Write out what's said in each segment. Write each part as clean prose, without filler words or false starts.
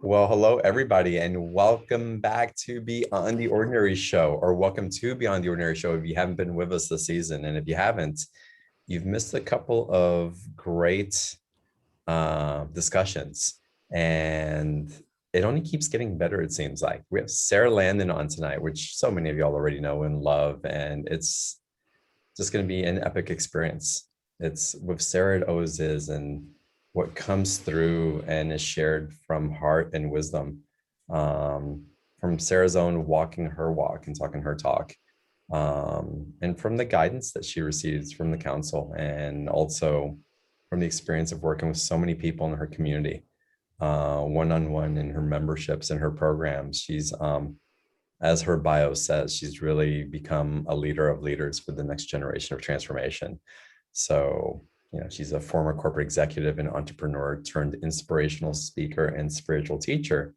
Well, hello, everybody, and welcome back to Beyond the Ordinary Show, or welcome to Beyond the Ordinary Show if you haven't been with us this season. And if you haven't, you've missed a couple of great discussions, and it only keeps getting better, it seems like. We have Sara Landon on tonight, which so many of y'all already know and love, and it's just going to be an epic experience. It's with Sara, it always is, and what comes through and is shared from heart and wisdom, from Sara's own walking her walk and talking her talk, and from the guidance that she receives from the council, and also from the experience of working with so many people in her community, one-on-one in her memberships and her programs. She's, as her bio says, she's really become a leader of leaders for the next generation of transformation. So, she's a former corporate executive and entrepreneur turned inspirational speaker and spiritual teacher,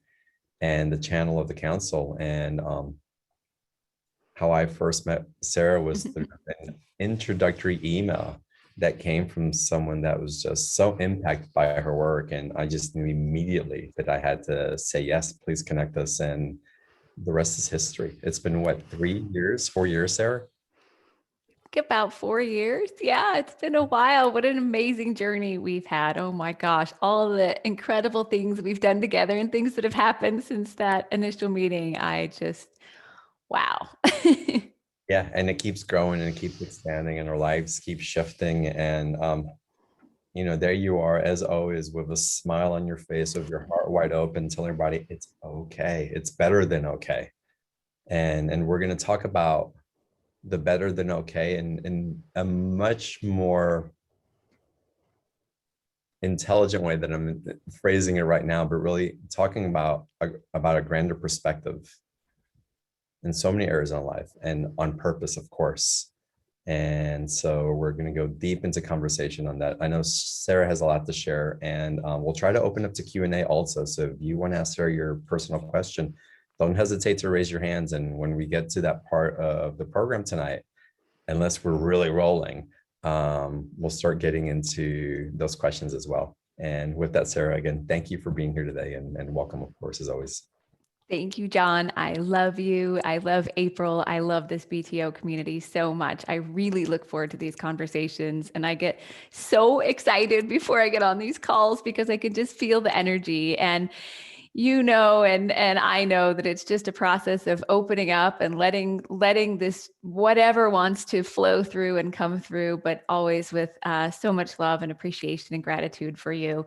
and the channel of the council. And how I first met Sara was through an introductory email that came from someone that was just so impacted by her work. And I just knew immediately that I had to say, yes, please connect us. And the rest is history. It's been what, 4 years, Sara? About 4 years. Yeah, it's been a while. What an amazing journey we've had. Oh my gosh, all the incredible things we've done together and things that have happened since that initial meeting. Wow. Yeah, and it keeps growing and it keeps expanding and our lives keep shifting. And there you are, as always, with a smile on your face, with your heart wide open, telling everybody it's okay. It's better than okay. And we're going to talk about the better than okay in a much more intelligent way than I'm phrasing it right now, but really talking about a grander perspective in so many areas of life, and on purpose, of course. And so we're going to go deep into conversation on that. I know Sara has a lot to share, and we'll try to open up to Q&A also. So if you want to ask Sara your personal question, don't hesitate to raise your hands. And when we get to that part of the program tonight, unless we're really rolling, we'll start getting into those questions as well. And with that, Sara, again, thank you for being here today, and welcome, of course, as always. Thank you, John. I love you. I love April. I love this BTO community so much. I really look forward to these conversations, and I get so excited before I get on these calls because I can just feel the energy. And and I know that it's just a process of opening up and letting this whatever wants to flow through and come through, but always with so much love and appreciation and gratitude for you.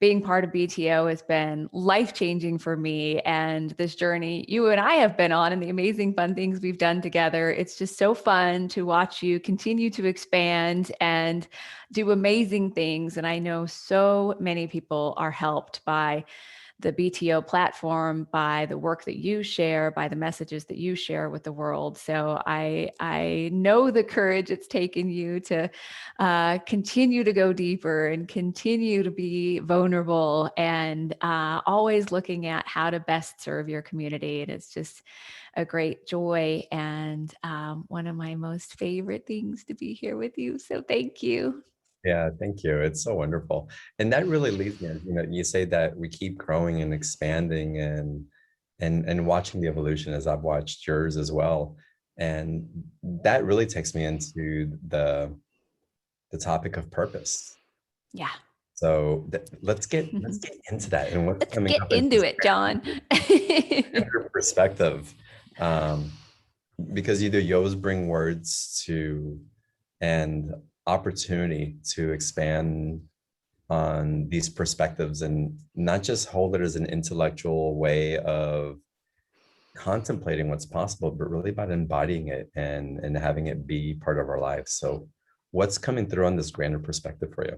Being part of BTO has been life-changing for me, and this journey you and I have been on and the amazing fun things we've done together. It's just so fun to watch you continue to expand and do amazing things. And I know so many people are helped by the BTO platform, by the work that you share, by the messages that you share with the world. So I know the courage it's taken you to continue to go deeper and continue to be vulnerable, and always looking at how to best serve your community. And it's just a great joy and one of my most favorite things to be here with you. So thank you. Yeah, thank you. It's so wonderful. And that really leads me, you say that we keep growing and expanding and watching the evolution, as I've watched yours as well. And that really takes me into the topic of purpose. Yeah. So let's get into that and what's Let's coming get up into it, John. Your perspective. Because either you always bring words to and opportunity to expand on these perspectives, and not just hold it as an intellectual way of contemplating what's possible, but really about embodying it and having it be part of our lives. So what's coming through on this grander perspective for you?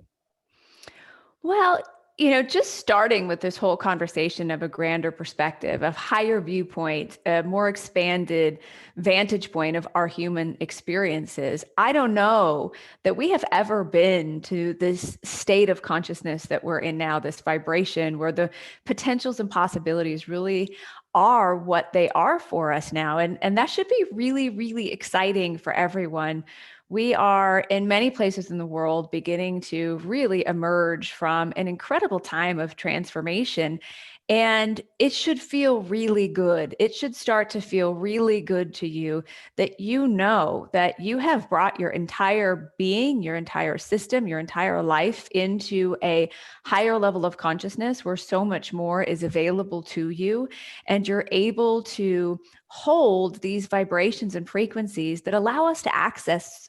Well, just starting with this whole conversation of a grander perspective, of higher viewpoint, a more expanded vantage point of our human experiences. I don't know that we have ever been to this state of consciousness that we're in now, this vibration where the potentials and possibilities really are what they are for us now. And that should be really, really exciting for everyone. We are in many places in the world beginning to really emerge from an incredible time of transformation. And it should feel really good. It should start to feel really good to you that you know that you have brought your entire being, your entire system, your entire life into a higher level of consciousness where so much more is available to you. And you're able to hold these vibrations and frequencies that allow us to access,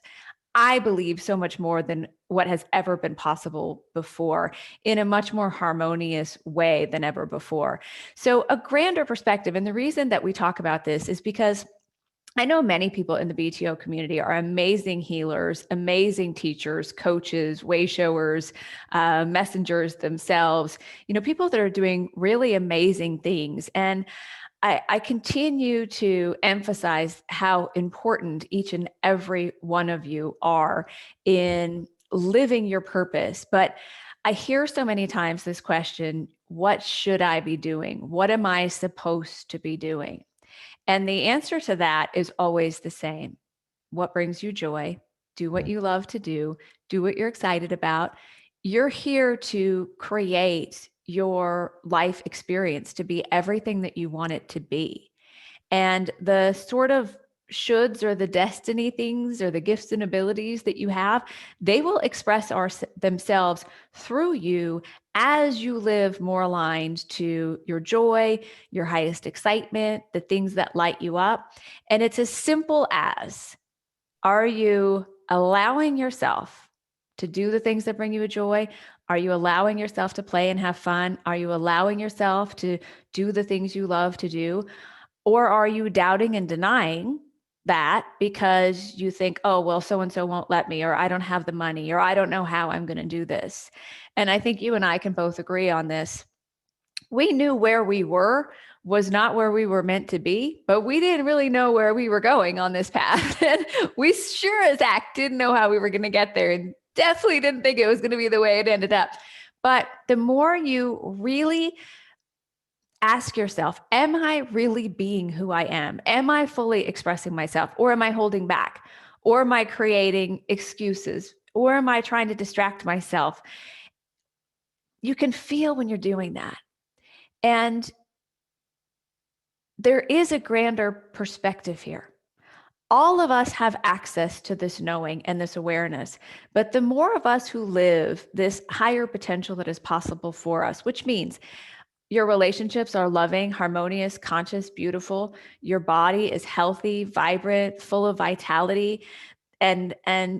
I believe, so much more than what has ever been possible before in a much more harmonious way than ever before. So, a grander perspective. And the reason that we talk about this is because I know many people in the BTO community are amazing healers, amazing teachers, coaches, way showers, messengers themselves, people that are doing really amazing things. And I continue to emphasize how important each and every one of you are in living your purpose. But I hear so many times this question, what should I be doing? What am I supposed to be doing? And the answer to that is always the same. What brings you joy? Do what you love to do what you're excited about. You're here to create your life experience to be everything that you want it to be. And the sort of shoulds or the destiny things or the gifts and abilities that you have, they will express themselves through you as you live more aligned to your joy, your highest excitement, the things that light you up. And it's as simple as, are you allowing yourself to do the things that bring you joy? Are you allowing yourself to play and have fun? Are you allowing yourself to do the things you love to do? Or are you doubting and denying that because you think, oh, well, so-and-so won't let me, or I don't have the money, or I don't know how I'm going to do this? And I think you and I can both agree on this. We knew where we were was not where we were meant to be, but we didn't really know where we were going on this path. And we sure as heck didn't know how we were going to get there, and definitely didn't think it was going to be the way it ended up. But the more you really ask yourself, am I really being who I am? Am I fully expressing myself, or am I holding back? Or am I creating excuses? Or am I trying to distract myself? You can feel when you're doing that. And there is a grander perspective here. All of us have access to this knowing and this awareness, but the more of us who live this higher potential that is possible for us, which means your relationships are loving, harmonious, conscious, beautiful. Your body is healthy, vibrant, full of vitality, and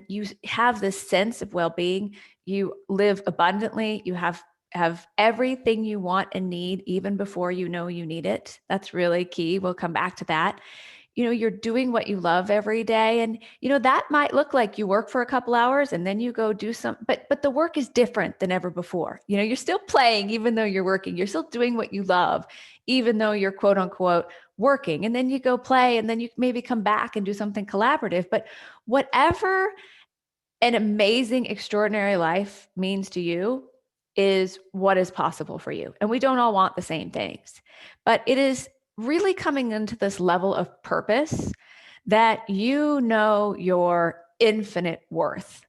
you have this sense of well-being. You live abundantly. You have everything you want and need even before you know you need it. That's really key. We'll come back to that. You're doing what you love every day. And, that might look like you work for a couple hours and then you go do but the work is different than ever before. You're still playing, even though you're working, you're still doing what you love, even though you're quote unquote working. And then you go play and then you maybe come back and do something collaborative. But whatever an amazing, extraordinary life means to you is what is possible for you. And we don't all want the same things, but it is really coming into this level of purpose that your infinite worth.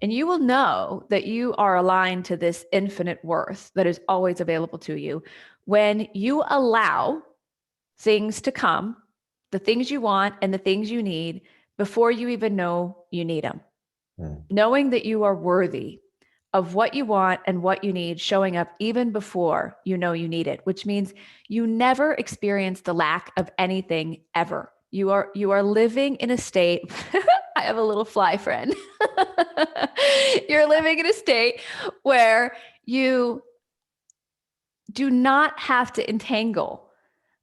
And you will know that you are aligned to this infinite worth that is always available to you when you allow things to come, the things you want and the things you need, before you even know you need them. Knowing that you are worthy of what you want and what you need showing up even before you know you need it, which means you never experience the lack of anything ever. You are living in a state. I have a little fly friend. You're living in a state where you do not have to entangle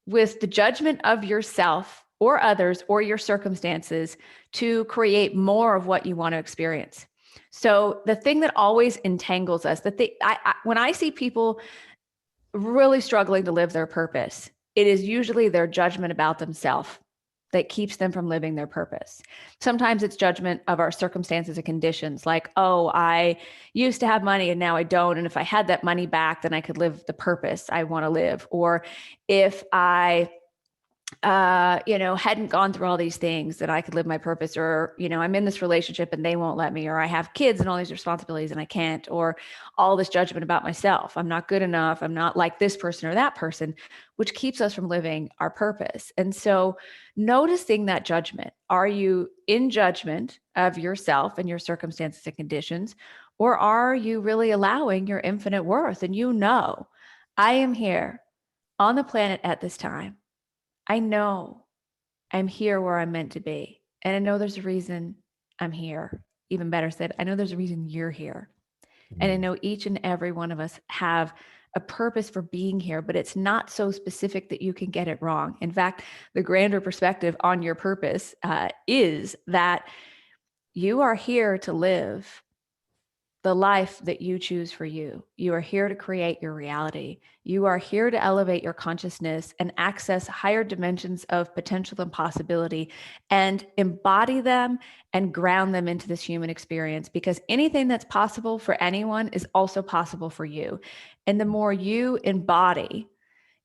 with the judgment of yourself or others or your circumstances to create more of what you want to experience. So the thing that always entangles us, when I see people really struggling to live their purpose, it is usually their judgment about themselves that keeps them from living their purpose. Sometimes it's judgment of our circumstances and conditions, like, oh, I used to have money and now I don't. And if I had that money back, then I could live the purpose I want to live. Or if I hadn't gone through all these things, that I could live my purpose, or, I'm in this relationship and they won't let me, or I have kids and all these responsibilities and I can't, or all this judgment about myself. I'm not good enough. I'm not like this person or that person, which keeps us from living our purpose. And so noticing that judgment, are you in judgment of yourself and your circumstances and conditions, or are you really allowing your infinite worth? And I am here on the planet at this time. I know I'm here where I'm meant to be. And I know there's a reason I'm here. Even better said, I know there's a reason you're here. And I know each and every one of us have a purpose for being here, but it's not so specific that you can get it wrong. In fact, the grander perspective on your purpose is that you are here to live the life that you choose for you. You are here to create your reality. You are here to elevate your consciousness and access higher dimensions of potential and possibility, and embody them and ground them into this human experience, because anything that's possible for anyone is also possible for you. And the more you embody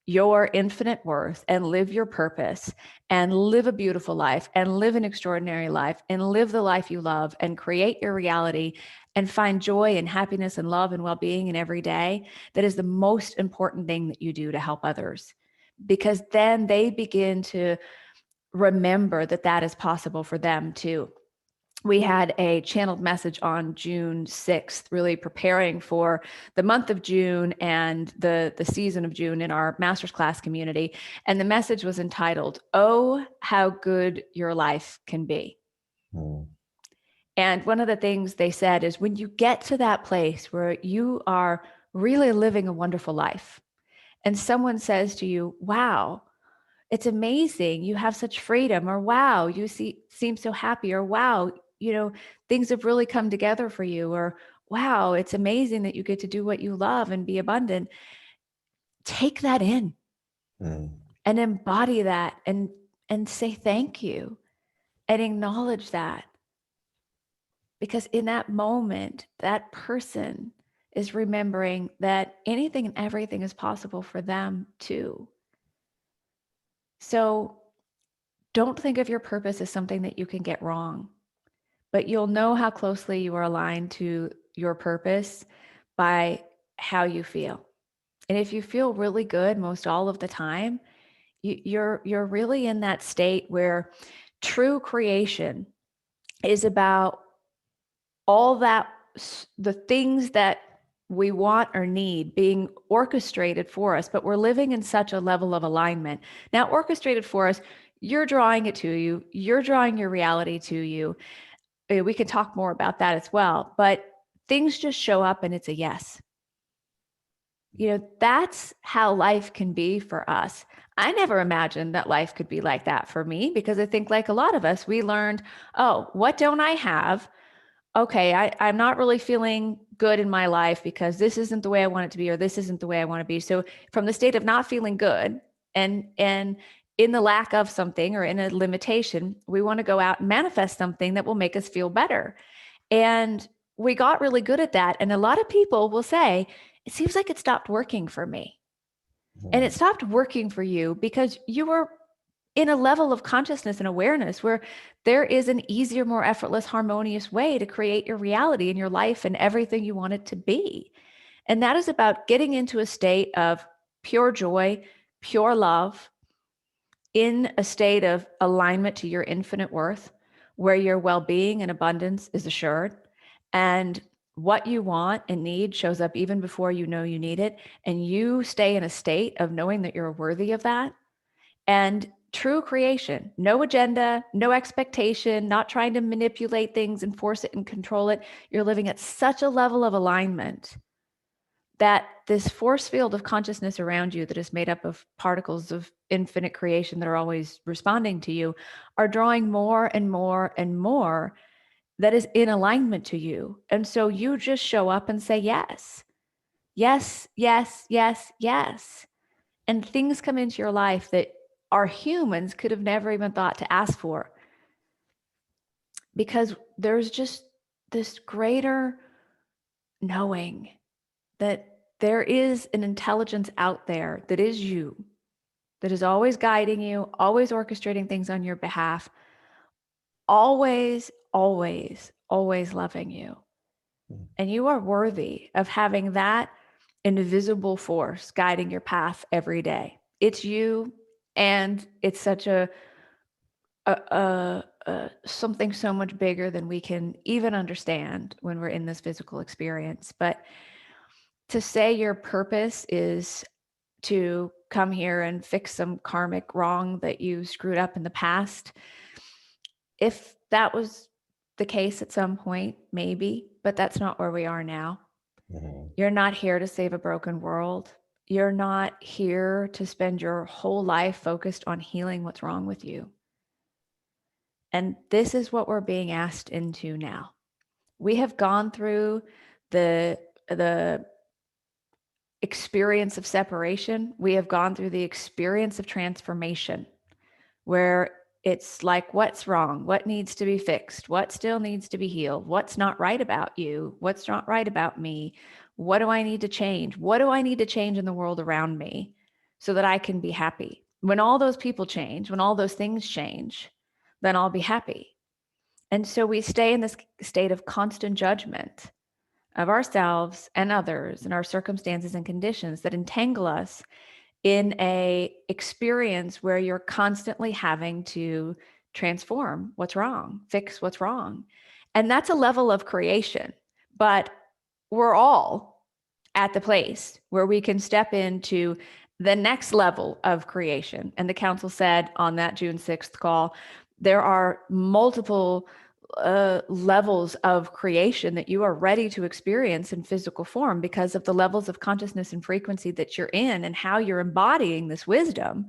your infinite worth and live your purpose and live a beautiful life and live an extraordinary life and live the life you love and create your reality and find joy and happiness and love and well-being in every day, that is the most important thing that you do to help others, because then they begin to remember that that is possible for them too. We had a channeled message on June 6th, really preparing for the month of June and the season of June in our master's class community. And the message was entitled, "Oh, how good your life can be." And one of the things they said is, when you get to that place where you are really living a wonderful life, and someone says to you, "Wow, it's amazing. You have such freedom," or "Wow, you seem so happy," or "Wow, things have really come together for you," or "Wow, it's amazing that you get to do what you love and be abundant." Take that in and embody that, and say thank you and acknowledge that. Because in that moment, that person is remembering that anything and everything is possible for them too. So don't think of your purpose as something that you can get wrong, but you'll know how closely you are aligned to your purpose by how you feel. And if you feel really good most all of the time, you're really in that state where true creation is about all that, the things that we want or need being orchestrated for us, but we're living in such a level of alignment. Now, orchestrated for us, you're drawing it to you, you're drawing your reality to you. We can talk more about that as well, but things just show up and it's a yes. That's how life can be for us. I never imagined that life could be like that for me, because I think, like a lot of us, we learned, oh, what don't I have? Okay, I'm not really feeling good in my life because this isn't the way I want it to be, or this isn't the way I want to be. So from the state of not feeling good and in the lack of something or in a limitation, we want to go out and manifest something that will make us feel better. And we got really good at that. And a lot of people will say, it seems like it stopped working for me. And it stopped working for you because you were in a level of consciousness and awareness where there is an easier, more effortless, harmonious way to create your reality in your life and everything you want it to be. And that is about getting into a state of pure joy, pure love, in a state of alignment to your infinite worth, where your well-being and abundance is assured, and what you want and need shows up even before you know you need it, and you stay in a state of knowing that you're worthy of that. And true creation, no agenda, no expectation, not trying to manipulate things and force it and control it. You're living at such a level of alignment that this force field of consciousness around you, that is made up of particles of infinite creation that are always responding to you, are drawing more and more and more that is in alignment to you. And so you just show up and say yes, yes, yes, yes, yes. And things come into your life that our humans could have never even thought to ask for, because there's just this greater knowing that there is an intelligence out there that is you, that is always guiding you, always orchestrating things on your behalf, always, always, always loving you. And you are worthy of having that invisible force guiding your path every day. It's you, and it's such a something so much bigger than we can even understand when we're in this physical experience. But to say your purpose is to come here and fix some karmic wrong that you screwed up in the past, if that was the case at some point, maybe, but that's not where we are now. Mhm. You're not here to save a broken world. You're not here to spend your whole life focused on healing what's wrong with you. And this is what we're being asked into now. We have gone through the experience of separation. We have gone through the experience of transformation, where it's like, what's wrong? What needs to be fixed? What still needs to be healed? What's not right about you? What's not right about me? What do I need to change? What do I need to change in the world around me so that I can be happy? When all those people change, when all those things change, then I'll be happy. And so we stay in this state of constant judgment of ourselves and others and our circumstances and conditions that entangle us in a experience where you're constantly having to transform what's wrong, fix what's wrong. And that's a level of creation, but we're all at the place where we can step into the next level of creation. And the council said on that June 6th call, there are multiple levels of creation that you are ready to experience in physical form because of the levels of consciousness and frequency that you're in and how you're embodying this wisdom,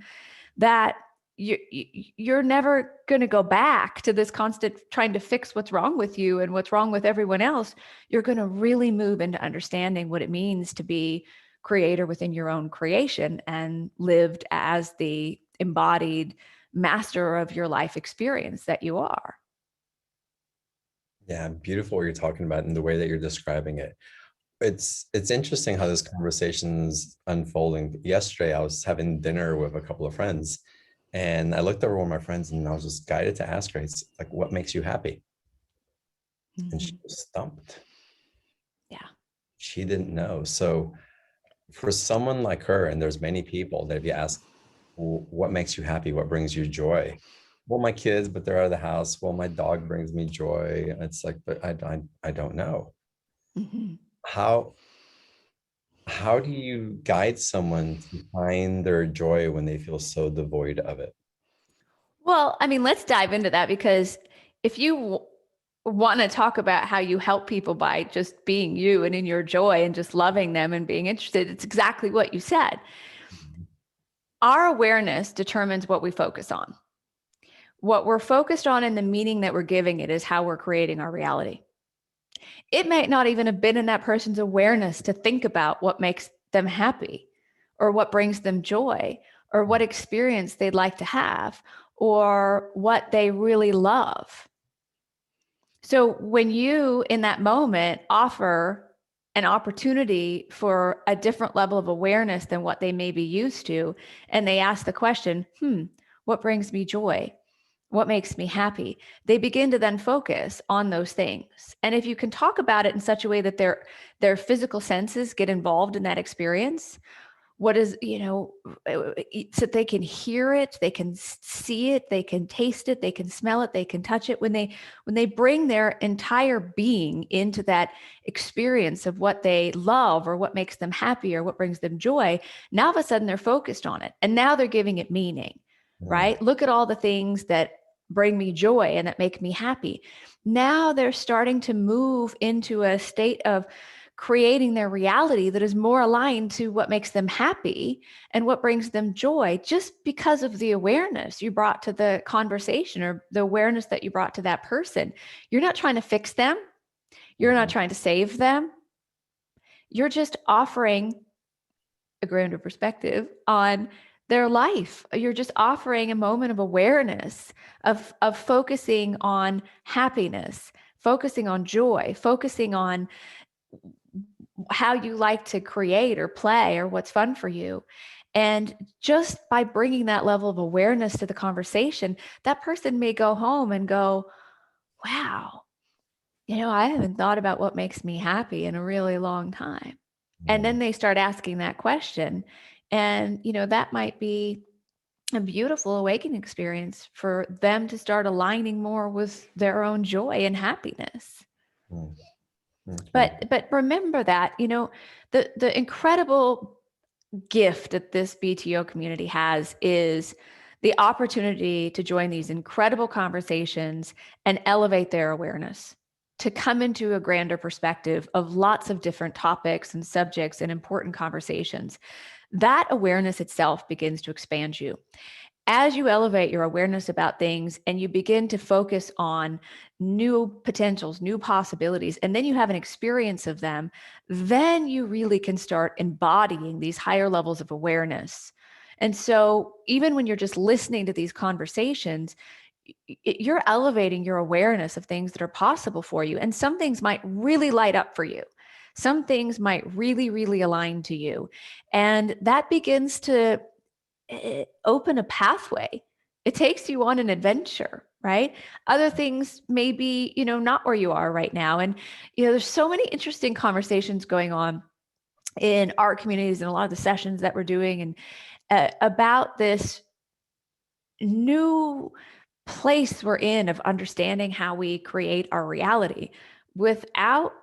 that you're never going to go back to this constant trying to fix what's wrong with you and what's wrong with everyone else. You're going to really move into understanding what it means to be creator within your own creation and lived as the embodied master of your life experience that you are. Yeah, beautiful what you're talking about and the way that you're describing it. It's interesting how this conversation's unfolding. Yesterday, I was having dinner with a couple of friends, and I looked over one of my friends, and I was just guided to ask her, it's like, "What makes you happy?" And she was stumped. Yeah. She didn't know. So for someone like her, and there's many people that if you ask, what makes you happy? What brings you joy? Well, my kids, but they're out of the house. Well, my dog brings me joy. It's like, but I don't know. Mm-hmm. How do you guide someone to find their joy when they feel so devoid of it? Well, I mean, let's dive into that, because if you want to talk about how you help people by just being you and in your joy and just loving them and being interested, it's exactly what you said. Our awareness determines what we focus on. What we're focused on and the meaning that we're giving it is how we're creating our reality. It might not even have been in that person's awareness to think about what makes them happy or what brings them joy or what experience they'd like to have or what they really love. So when you, in that moment, offer an opportunity for a different level of awareness than what they may be used to, and they ask the question, what brings me joy? What makes me happy? They begin to then focus on those things. And if you can talk about it in such a way that their physical senses get involved in that experience, what is, so they can hear it, they can see it, they can taste it, they can smell it, they can touch it. When they bring their entire being into that experience of what they love or what makes them happy or what brings them joy, now all of a sudden they're focused on it and now they're giving it meaning. Right? Look at all the things that bring me joy and that make me happy. Now they're starting to move into a state of creating their reality that is more aligned to what makes them happy and what brings them joy, just because of the awareness you brought to the conversation or the awareness that you brought to that person. You're not trying to fix them. You're not trying to save them. You're just offering a grander perspective on their life. You're just offering a moment of awareness, of focusing on happiness, focusing on joy, focusing on how you like to create or play or what's fun for you. And just by bringing that level of awareness to the conversation, that person may go home and go, wow, I haven't thought about what makes me happy in a really long time. And then they start asking that question. And, that might be a beautiful awakening experience for them to start aligning more with their own joy and happiness. Okay. But remember that, the incredible gift that this BTO community has is the opportunity to join these incredible conversations and elevate their awareness, to come into a grander perspective of lots of different topics and subjects and important conversations. That awareness itself begins to expand you. As you elevate your awareness about things and you begin to focus on new potentials, new possibilities, and then you have an experience of them, then you really can start embodying these higher levels of awareness. And so even when you're just listening to these conversations, you're elevating your awareness of things that are possible for you. And some things might really light up for you. Some things might really, really align to you. And that begins to open a pathway. It takes you on an adventure, right? Other things may be, not where you are right now. And, there's so many interesting conversations going on in our communities and a lot of the sessions that we're doing and about this new place we're in of understanding how we create our reality without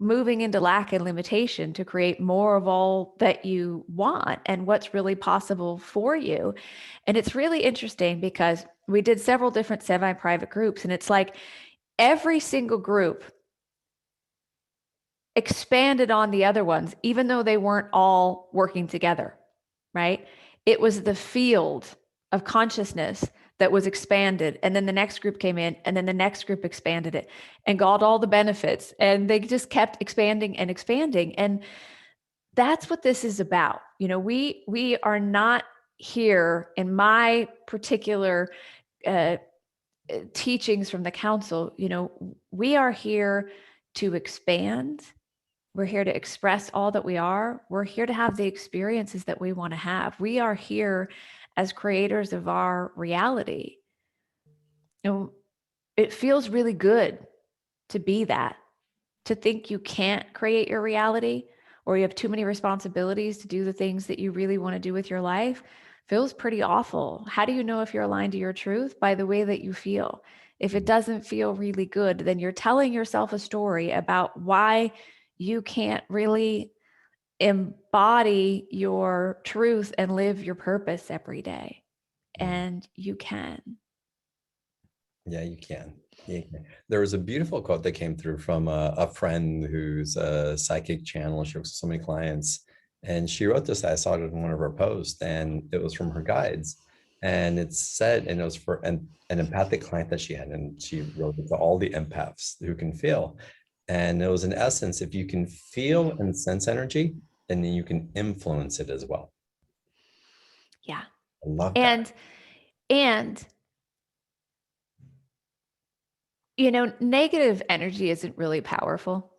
moving into lack and limitation to create more of all that you want and what's really possible for you. And it's really interesting because we did several different semi-private groups, and it's like every single group expanded on the other ones, even though they weren't all working together, right? It was the field of consciousness that was expanded. And then the next group came in, and then the next group expanded it and got all the benefits. And they just kept expanding and expanding. And that's what this is about. We are not here in my particular teachings from the council. We are here to expand. We're here to express all that we are. We're here to have the experiences that we want to have. We are here as creators of our reality. It feels really good to be that, to think you can't create your reality or you have too many responsibilities to do the things that you really want to do with your life feels pretty awful. How do you know if you're aligned to your truth? By the way that you feel. If it doesn't feel really good, then you're telling yourself a story about why you can't really embody your truth and live your purpose every day. And you can. Yeah, you can. Yeah. There was a beautiful quote that came through from a friend who's a psychic channel. She works with so many clients. And she wrote this. I saw it in one of her posts, and it was from her guides. And it said, and it was for an empathic client that she had. And she wrote it to all the empaths who can feel. And it was in essence, if you can feel and sense energy, then you can influence it as well. Yeah. I love that. And negative energy isn't really powerful.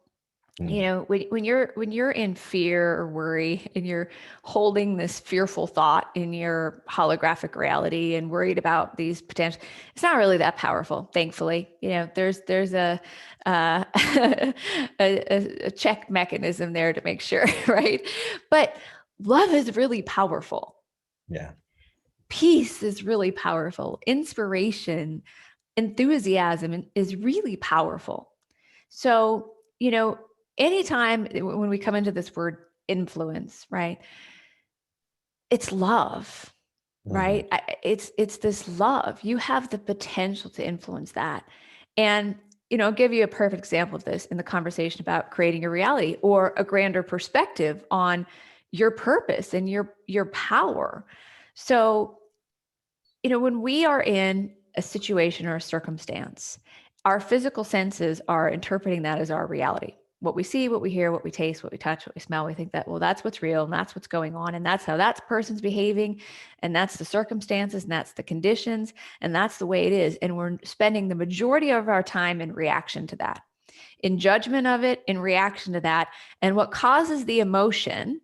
When you're in fear or worry and you're holding this fearful thought in your holographic reality and worried about these potential, it's not really that powerful. Thankfully, there's a a check mechanism there to make sure, right? But love is really powerful. Yeah. Peace is really powerful. Inspiration, enthusiasm is really powerful. So, anytime when we come into this word influence, right? It's love, right? It's this love. You have the potential to influence that. And, I'll give you a perfect example of this in the conversation about creating a reality or a grander perspective on your purpose and your power. So, when we are in a situation or a circumstance, our physical senses are interpreting that as our reality. What we see, what we hear, what we taste, what we touch, what we smell, we think that, well, that's what's real and that's what's going on. And that's how that person's behaving. And that's the circumstances and that's the conditions. And that's the way it is. And we're spending the majority of our time in reaction to that, in judgment of it, in reaction to that. And what causes the emotion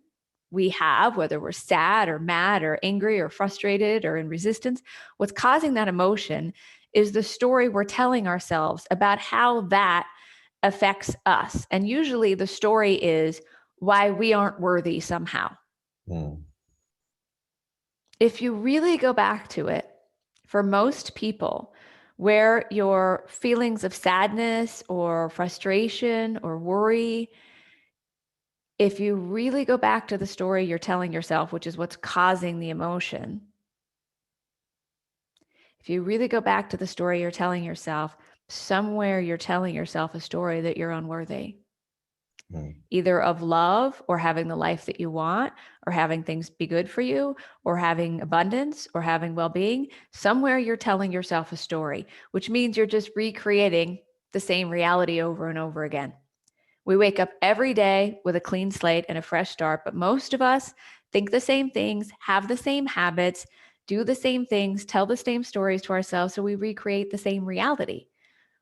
we have, whether we're sad or mad or angry or frustrated or in resistance, what's causing that emotion is the story we're telling ourselves about how that affects us. And usually the story is why we aren't worthy somehow. Mm. If you really go back to it, for most people, where your feelings of sadness or frustration or worry, if you really go back to the story you're telling yourself, which is what's causing the emotion, if you really go back to the story you're telling yourself, somewhere you're telling yourself a story that you're unworthy, either of love or having the life that you want, or having things be good for you, or having abundance, or having well-being. Somewhere you're telling yourself a story, which means you're just recreating the same reality over and over again. We wake up every day with a clean slate and a fresh start, but most of us think the same things, have the same habits, do the same things, tell the same stories to ourselves, so we recreate the same reality.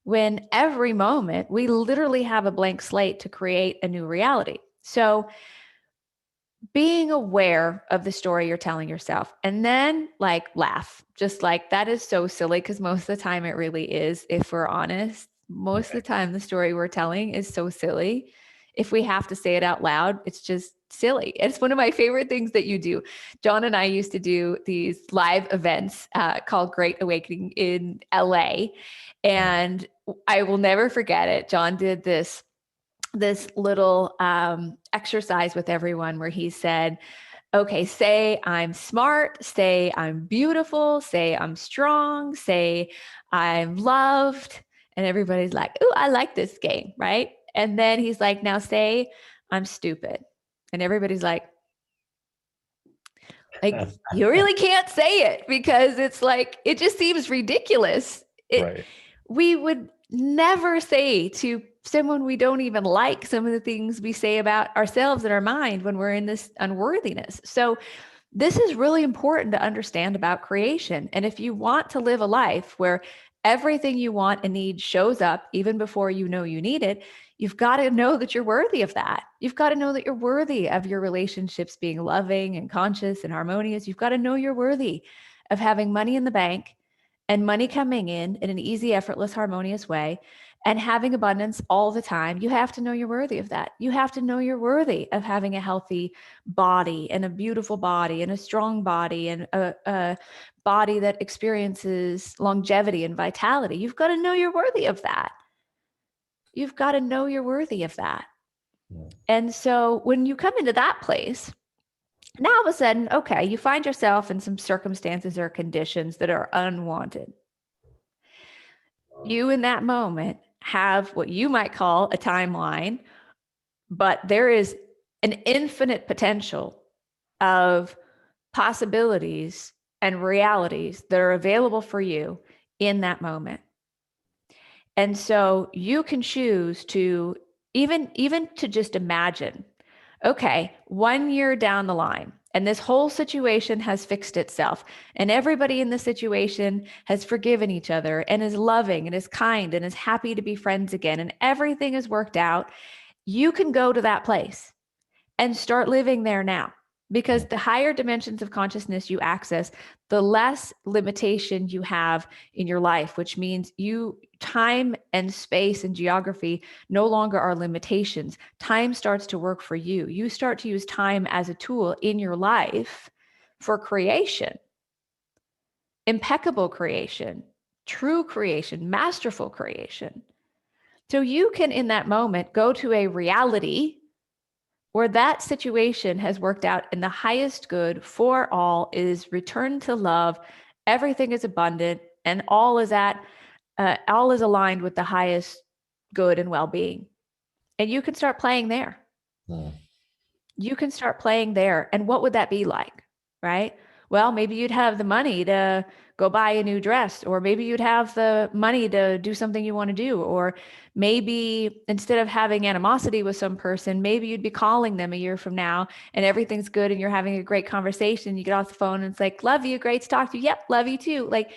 When every moment we literally have a blank slate to create a new reality. So being aware of the story you're telling yourself, and then like laugh, just like that is so silly, because most of the time it really is. If we're honest, most of the time the story we're telling is so silly. If we have to say it out loud, it's just silly. It's one of my favorite things that you do. John and I used to do these live events called Great Awakening in LA. And I will never forget it. John did this little exercise with everyone where he said, okay, say I'm smart, say I'm beautiful, say I'm strong, say I'm loved. And everybody's like, ooh, I like this game, right? And then he's like, now say I'm stupid. And everybody's like, you really can't say it, because it's like, it just seems ridiculous. Right. We would never say to someone we don't even like some of the things we say about ourselves in our mind when we're in this unworthiness. So this is really important to understand about creation. And if you want to live a life where everything you want and need shows up even before you know you need it, you've got to know that you're worthy of that. You've got to know that you're worthy of your relationships being loving and conscious and harmonious. You've got to know you're worthy of having money in the bank and money coming in an easy, effortless, harmonious way, and having abundance all the time. You have to know you're worthy of that. You have to know you're worthy of having a healthy body and a beautiful body and a strong body and a body that experiences longevity and vitality. You've got to know you're worthy of that. You've got to know you're worthy of that. Yeah. And so when you come into that place, now all of a sudden, okay, you find yourself in some circumstances or conditions that are unwanted. You in that moment have what you might call a timeline, but there is an infinite potential of possibilities and realities that are available for you in that moment. And so you can choose to even to just imagine, okay, 1 year down the line, and this whole situation has fixed itself, and everybody in the situation has forgiven each other and is loving and is kind and is happy to be friends again, and everything is worked out. You can go to that place and start living there now. Because the higher dimensions of consciousness you access, the less limitation you have in your life, which means time and space and geography no longer are limitations. Time starts to work for you. You start to use time as a tool in your life for creation, impeccable creation, true creation, masterful creation. So you can, in that moment, go to a reality where that situation has worked out and the highest good for all is returned to love, everything is abundant, and all is aligned with the highest good and well-being. And you can start playing there. You can start playing there. And what would that be like, right? Well, maybe you'd have the money to go buy a new dress, or maybe you'd have the money to do something you want to do, or maybe instead of having animosity with some person, maybe you'd be calling them a year from now and everything's good and you're having a great conversation. You get off the phone and it's like, love you, great to talk to you. Yep, love you too. Like,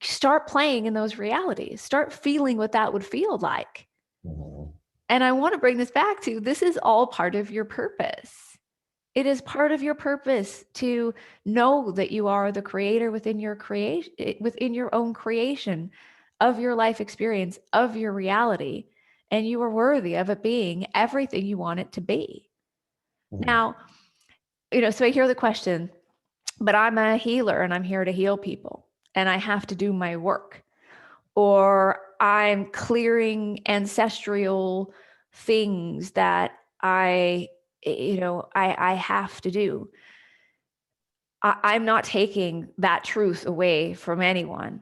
start playing in those realities. Start feeling what that would feel like. And I want to bring this back to, this is all part of your purpose. It is part of your purpose to know that you are the creator within your creation, within your own creation of your life experience, of your reality, and you are worthy of it being everything you want it to be. Now, so I hear the question, but I'm a healer and I'm here to heal people and I have to do my work, or I'm clearing ancestral things that I have to do. I'm not taking that truth away from anyone,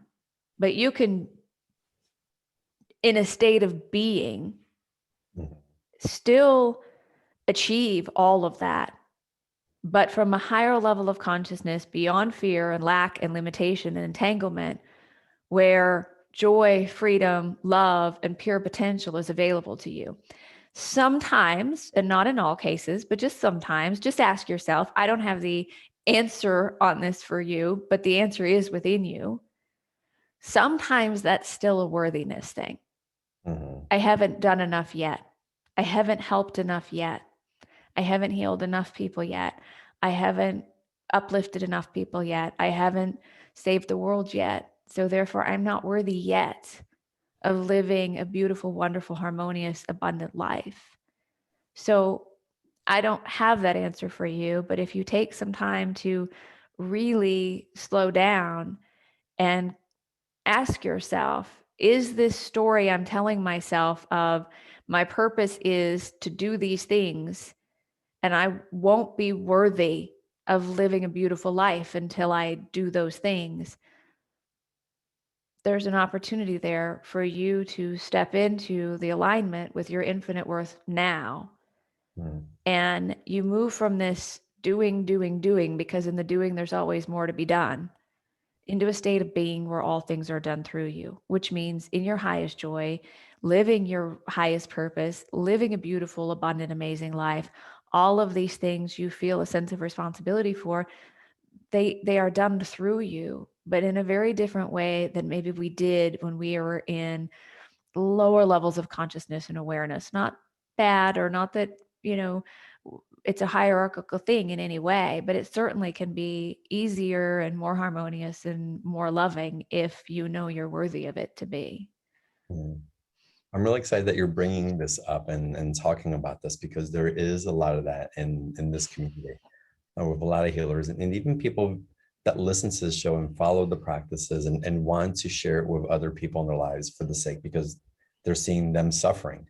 but you can, in a state of being, still achieve all of that, but from a higher level of consciousness, beyond fear and lack and limitation and entanglement, where joy, freedom, love, and pure potential is available to you. Sometimes, and not in all cases, but just sometimes, just ask yourself, I don't have the answer on this for you, but the answer is within you. Sometimes that's still a worthiness thing. I haven't done enough yet. I haven't helped enough yet. I haven't healed enough people yet. I haven't uplifted enough people yet. I haven't saved the world yet. So therefore, I'm not worthy yet of living a beautiful, wonderful, harmonious, abundant life. So I don't have that answer for you, but if you take some time to really slow down and ask yourself, is this story I'm telling myself of my purpose is to do these things and I won't be worthy of living a beautiful life until I do those things? There's an opportunity there for you to step into the alignment with your infinite worth now. And you move from this doing, because in the doing, there's always more to be done, into a state of being where all things are done through you, which means in your highest joy, living your highest purpose, living a beautiful, abundant, amazing life. All of these things you feel a sense of responsibility for, they are done through you, but in a very different way than maybe we did when we were in lower levels of consciousness and awareness. Not bad, or not that, it's a hierarchical thing in any way, but it certainly can be easier and more harmonious and more loving if you know you're worthy of it to be. I'm really excited that you're bringing this up and talking about this, because there is a lot of that in this community with a lot of healers and even people that listen to this show and follow the practices and want to share it with other people in their lives for the sake, because they're seeing them suffering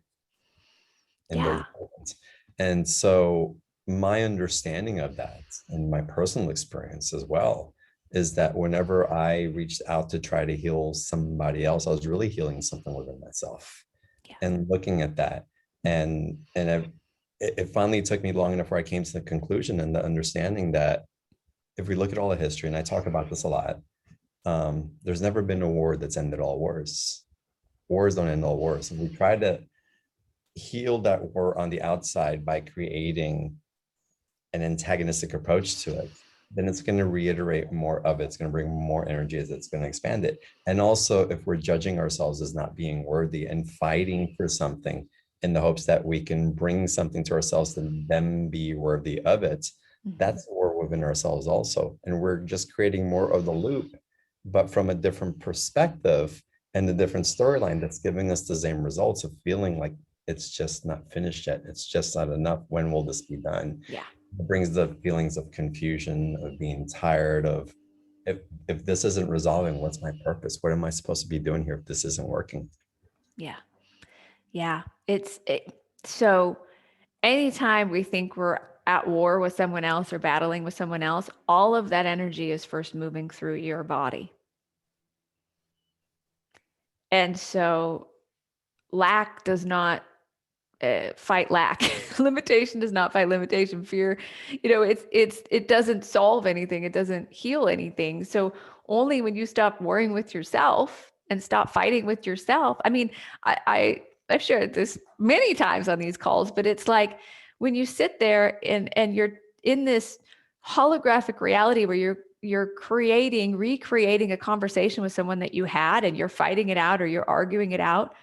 in those moments. And so my understanding of that and my personal experience as well is that whenever I reached out to try to heal somebody else, I was really healing something within myself. And looking at that, it finally took me long enough where I came to the conclusion and the understanding that if we look at all the history, and I talk about this a lot, there's never been a war that's ended all wars. Wars don't end all wars. And we try to heal that war on the outside by creating an antagonistic approach to it, then it's going to reiterate more of it. It's going to bring more energy as it's going to expand it. And also, if we're judging ourselves as not being worthy and fighting for something in the hopes that we can bring something to ourselves and then be worthy of it, that's a war within ourselves also. And we're just creating more of the loop, but from a different perspective and a different storyline that's giving us the same results of feeling like it's just not finished yet. It's just not enough. When will this be done? Yeah. It brings the feelings of confusion, of being tired, of if this isn't resolving, what's my purpose? What am I supposed to be doing here if this isn't working? Yeah. Yeah. So anytime we think we're at war with someone else or battling with someone else, all of that energy is first moving through your body. And so lack does not fight lack. Limitation does not fight limitation. Fear, it doesn't solve anything. It doesn't heal anything. So only when you stop worrying with yourself and stop fighting with yourself. I mean, I've shared this many times on these calls, but it's like when you sit there and you're in this holographic reality where you're recreating a conversation with someone that you had, and you're fighting it out or you're arguing it out.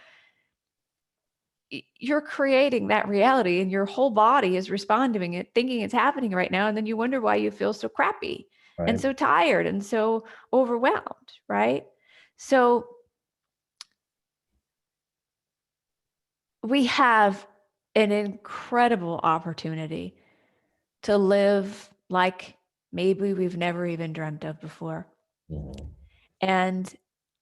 you're creating that reality, and your whole body is responding it, thinking it's happening right now. And then you wonder why you feel so crappy and Right. so tired and so overwhelmed, right? So we have an incredible opportunity to live like maybe we've never even dreamt of before. Mhm. And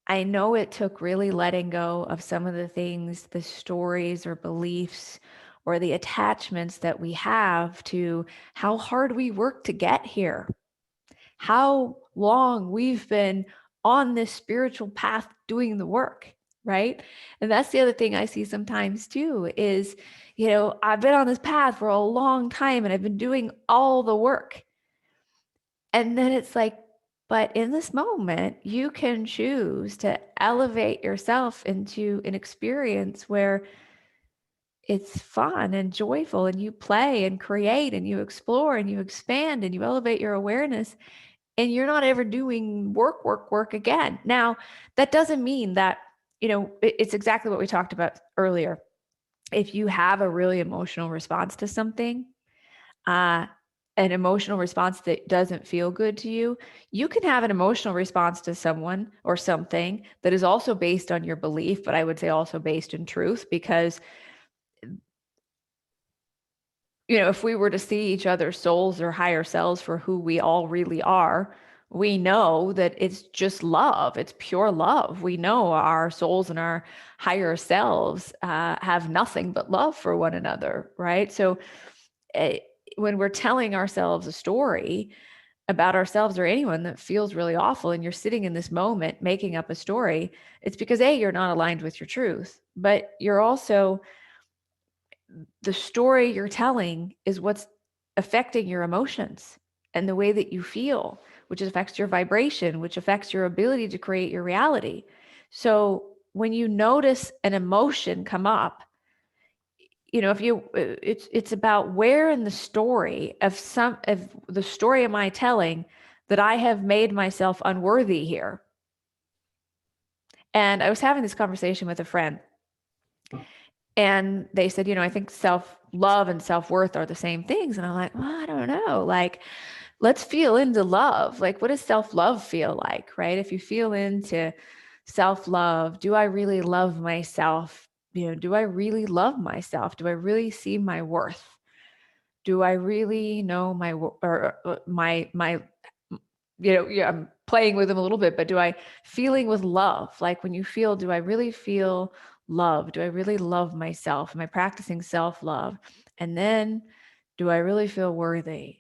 I know it took really letting go of some of the things, the stories or beliefs or the attachments that we have to how hard we work to get here, how long we've been on this spiritual path doing the work, right? And that's the other thing I see sometimes too is, I've been on this path for a long time and I've been doing all the work. And then it's like, but in this moment, you can choose to elevate yourself into an experience where it's fun and joyful, and you play and create and you explore and you expand and you elevate your awareness, and you're not ever doing work again. Now, that doesn't mean that, it's exactly what we talked about earlier. If you have a really emotional response to something, uh, an emotional response that doesn't feel good to you, you can have an emotional response to someone or something that is also based on your belief, but I would say also based in truth, because, if we were to see each other's souls or higher selves for who we all really are, we know that it's just love. It's pure love. We know our souls and our higher selves have nothing but love for one another, right? So, uh, when we're telling ourselves a story about ourselves or anyone that feels really awful, and you're sitting in this moment making up a story, it's because A, you're not aligned with your truth, but you're also, the story you're telling is what's affecting your emotions and the way that you feel, which affects your vibration, which affects your ability to create your reality. So when you notice an emotion come up, if you, it's about where in the story of the story am I telling that I have made myself unworthy here. And I was having this conversation with a friend, and they said, I think self love and self worth are the same things. And I'm like, well, I don't know. Like, let's feel into love. Like, what does self love feel like, right? If you feel into self love, do I really love myself? Do I really love myself? Do I really see my worth? Do I really know my or my yeah, I'm playing with them a little bit, but do I feeling with love? Like when you feel, do I really feel love? Do I really love myself? Am I practicing self-love? And then do I really feel worthy?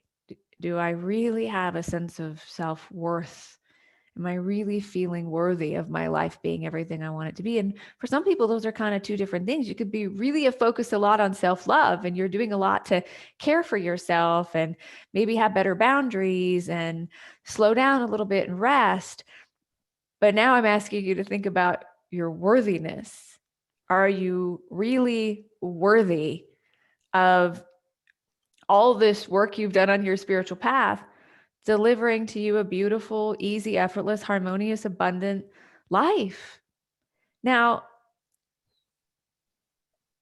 Do I really have a sense of self-worth? Am I really feeling worthy of my life being everything I want it to be? And for some people, those are kind of two different things. You could be really focused a lot on self-love, and you're doing a lot to care for yourself and maybe have better boundaries and slow down a little bit and rest. But now I'm asking you to think about your worthiness. Are you really worthy of all this work you've done on your spiritual path, delivering to you a beautiful, easy, effortless, harmonious, abundant life? Now,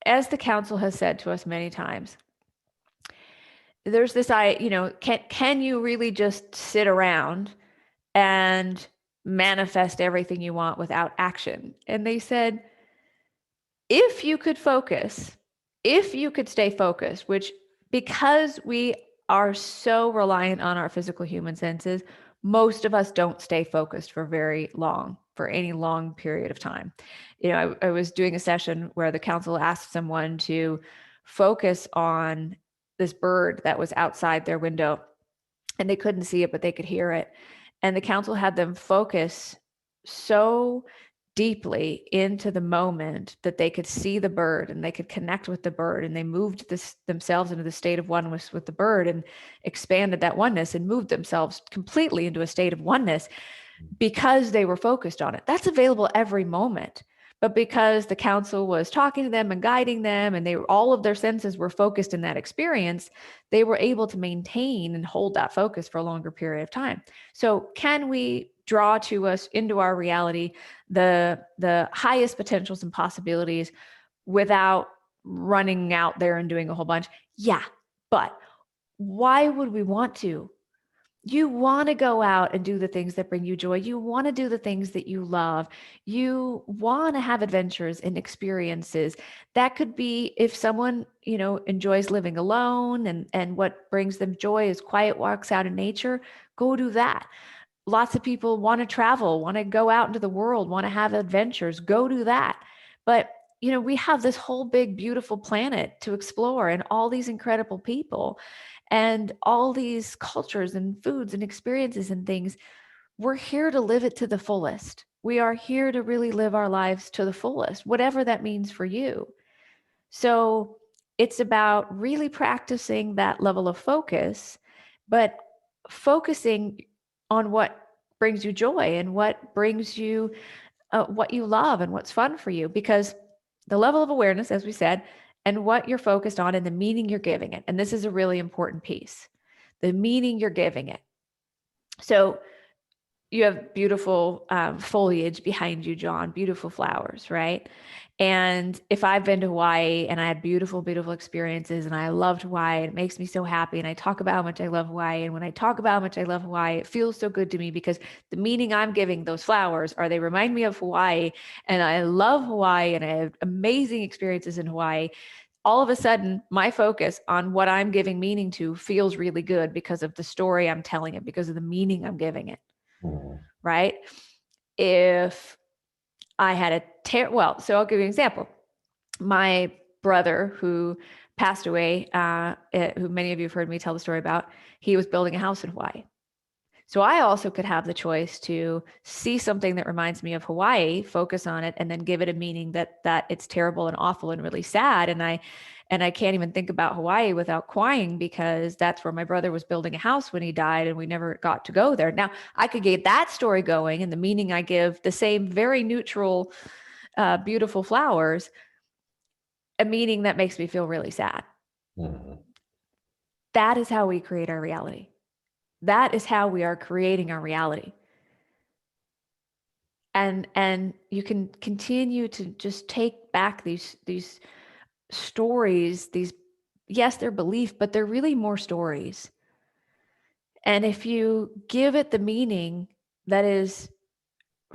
as the council has said to us many times, there's this, can you really just sit around and manifest everything you want without action? And they said, if you could focus, if you could stay focused, which, because we are so reliant on our physical human senses, most of us don't stay focused for very long, for any long period of time. I was doing a session where the council asked someone to focus on this bird that was outside their window, and they couldn't see it, but they could hear it. And the council had them focus so deeply into the moment that they could see the bird and they could connect with the bird, and they moved themselves into the state of oneness with the bird and expanded that oneness and moved themselves completely into a state of oneness because they were focused on it. That's available every moment. But because the council was talking to them and guiding them, and all of their senses were focused in that experience, they were able to maintain and hold that focus for a longer period of time. So can we draw to us into our reality the highest potentials and possibilities without running out there and doing a whole bunch. Yeah, but why would we want to? You want to go out and do the things that bring you joy. You want to do the things that you love. You want to have adventures and experiences. That could be if someone, enjoys living alone and what brings them joy is quiet walks out in nature, go do that. Lots of people want to travel, want to go out into the world, want to have adventures, go do that. But, we have this whole big, beautiful planet to explore and all these incredible people and all these cultures and foods and experiences and things. We're here to live it to the fullest. We are here to really live our lives to the fullest, whatever that means for you. So it's about really practicing that level of focus, but focusing on what brings you joy and what brings you what you love and what's fun for you, because the level of awareness, as we said, and what you're focused on and the meaning you're giving it. And this is a really important piece, the meaning you're giving it. So you have beautiful foliage behind you, John, beautiful flowers, right? And if I've been to Hawaii and I had beautiful, beautiful experiences and I loved Hawaii, it makes me so happy. And I talk about how much I love Hawaii. And when I talk about how much I love Hawaii, it feels so good to me because the meaning I'm giving those flowers are they remind me of Hawaii. And I love Hawaii and I have amazing experiences in Hawaii. All of a sudden, my focus on what I'm giving meaning to feels really good because of the story I'm telling it, because of the meaning I'm giving it. Right? If I had so I'll give you an example. My brother who passed away, who many of you have heard me tell the story about, he was building a house in Hawaii. So I also could have the choice to see something that reminds me of Hawaii, focus on it, and then give it a meaning that it's terrible and awful and really sad. And I can't even think about Hawaii without crying because that's where my brother was building a house when he died and we never got to go there. Now I could get that story going and the meaning I give the same very neutral, beautiful flowers, a meaning that makes me feel really sad. Mm-hmm. That is how we create our reality. That is how we are creating our reality. And you can continue to just take back these stories, yes, they're belief, but they're really more stories. And if you give it the meaning that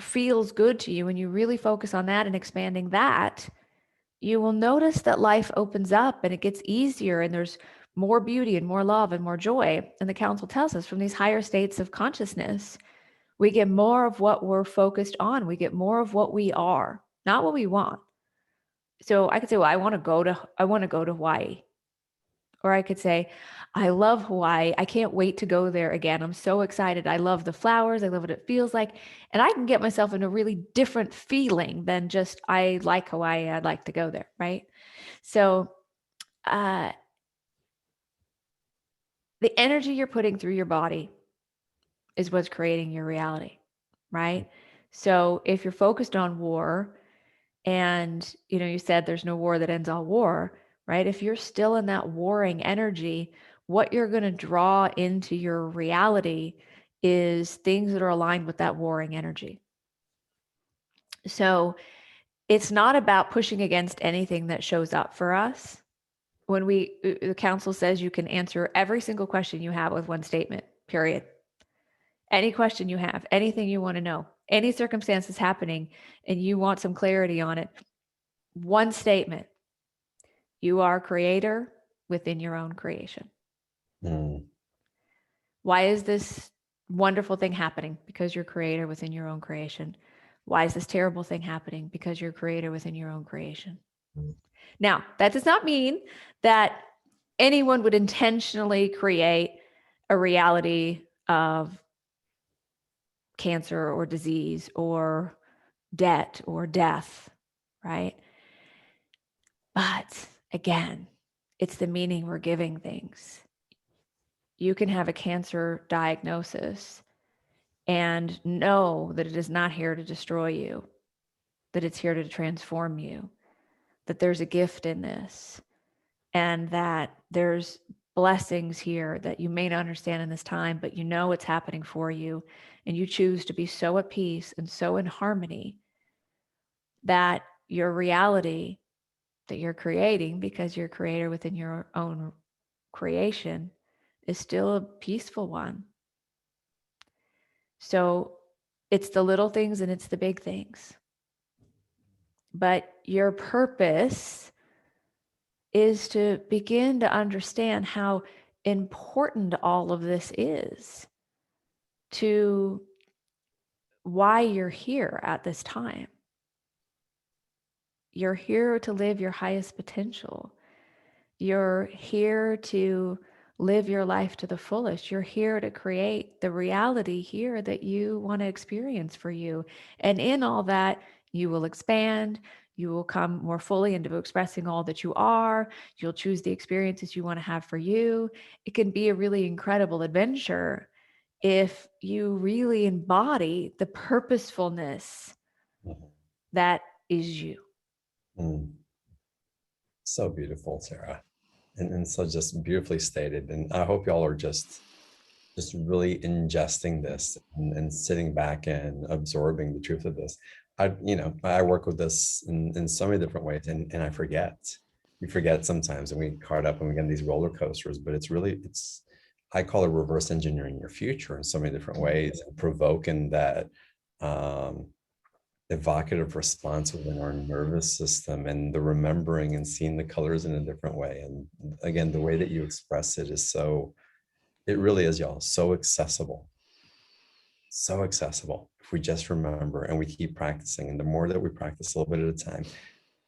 feels good to you and you really focus on that and expanding that, you will notice that life opens up and it gets easier and there's more beauty and more love and more joy. And the council tells us from these higher states of consciousness, we get more of what we're focused on. We get more of what we are, not what we want. So I could say, well, I want to go to Hawaii. Or I could say, I love Hawaii. I can't wait to go there again. I'm so excited. I love the flowers. I love what it feels like. And I can get myself in a really different feeling than just, I like Hawaii. I'd like to go there. Right. So, the energy you're putting through your body is what's creating your reality. Right. So if you're focused on war and, you said there's no war that ends all war, right? If you're still in that warring energy, what you're going to draw into your reality is things that are aligned with that warring energy. So it's not about pushing against anything that shows up for us. When the council says you can answer every single question you have with one statement, period. Any question you have, anything you want to know, any circumstances happening, and you want some clarity on it, one statement. You are creator within your own creation. Why is this wonderful thing happening? Because you're creator within your own creation. Why is this terrible thing happening? Because you're creator within your own creation. Now, that does not mean that anyone would intentionally create a reality of cancer or disease or debt or death, right? But again, it's the meaning we're giving things. You can have a cancer diagnosis and know that it is not here to destroy you, that it's here to transform you, that there's a gift in this, and that there's blessings here that you may not understand in this time, but you know it's happening for you, and you choose to be so at peace and so in harmony that your reality that you're creating, because you're creator within your own creation, is still a peaceful one. So it's the little things and it's the big things. But your purpose is to begin to understand how important all of this is to why you're here at this time. You're here to live your highest potential. You're here to live your life to the fullest. You're here to create the reality here that you want to experience for you. And in all that, you will expand. You will come more fully into expressing all that you are. You'll choose the experiences you want to have for you. It can be a really incredible adventure if you really embody the purposefulness that is you. Mm. So beautiful, Sarah. And so just beautifully stated. And I hope y'all are just really ingesting this and sitting back and absorbing the truth of this. I work with this in so many different ways, and I forget. We forget sometimes, and we caught up and we get in these roller coasters, but it's I call it reverse engineering your future in so many different ways, and provoking that evocative response within our nervous system, and the remembering and seeing the colors in a different way. And again, the way that you express it is it really is, y'all, so accessible. So accessible if we just remember and we keep practicing. And the more that we practice a little bit at a time,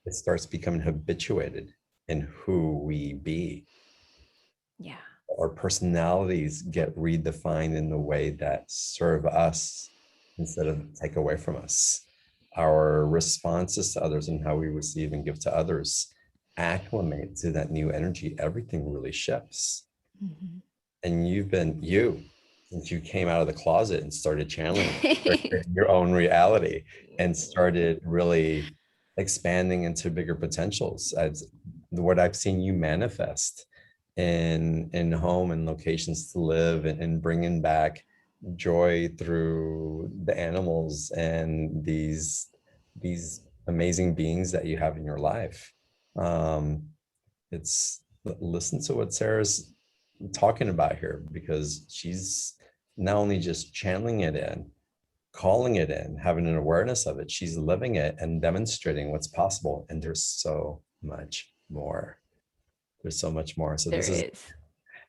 it starts becoming habituated in who we be. Yeah. Our personalities get redefined in the way that serve us instead of take away from us. Our responses to others and how we receive and give to others acclimate to that new energy. Everything really shifts. Mm-hmm. And you've been since you came out of the closet and started channeling your own reality and started really expanding into bigger potentials. As what I've seen you manifest in home and locations to live, and bringing back joy through the animals and these amazing beings that you have in your life. It's Listen to what Sarah's talking about here, because she's not only just channeling it in, calling it in, having an awareness of it, she's living it and demonstrating what's possible. And there's so much more. There's so much more. So There this is, is.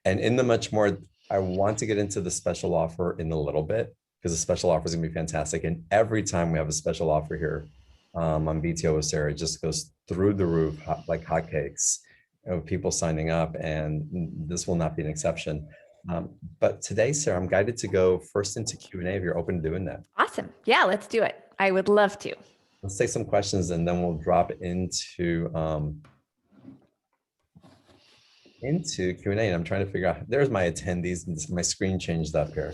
and in the much more, I want to get into the special offer in a little bit, because the special offer is going to be fantastic. And every time we have a special offer here on BTO with Sarah, it just goes through the roof like hotcakes of people signing up, and this will not be an exception. But today, Sarah, I'm guided to go first into Q&A if you're open to doing that. Awesome. Yeah, let's do it. I would love to. Let's take some questions and then we'll drop into Q&A. And I'm trying to figure out, there's my attendees, and my screen changed up here.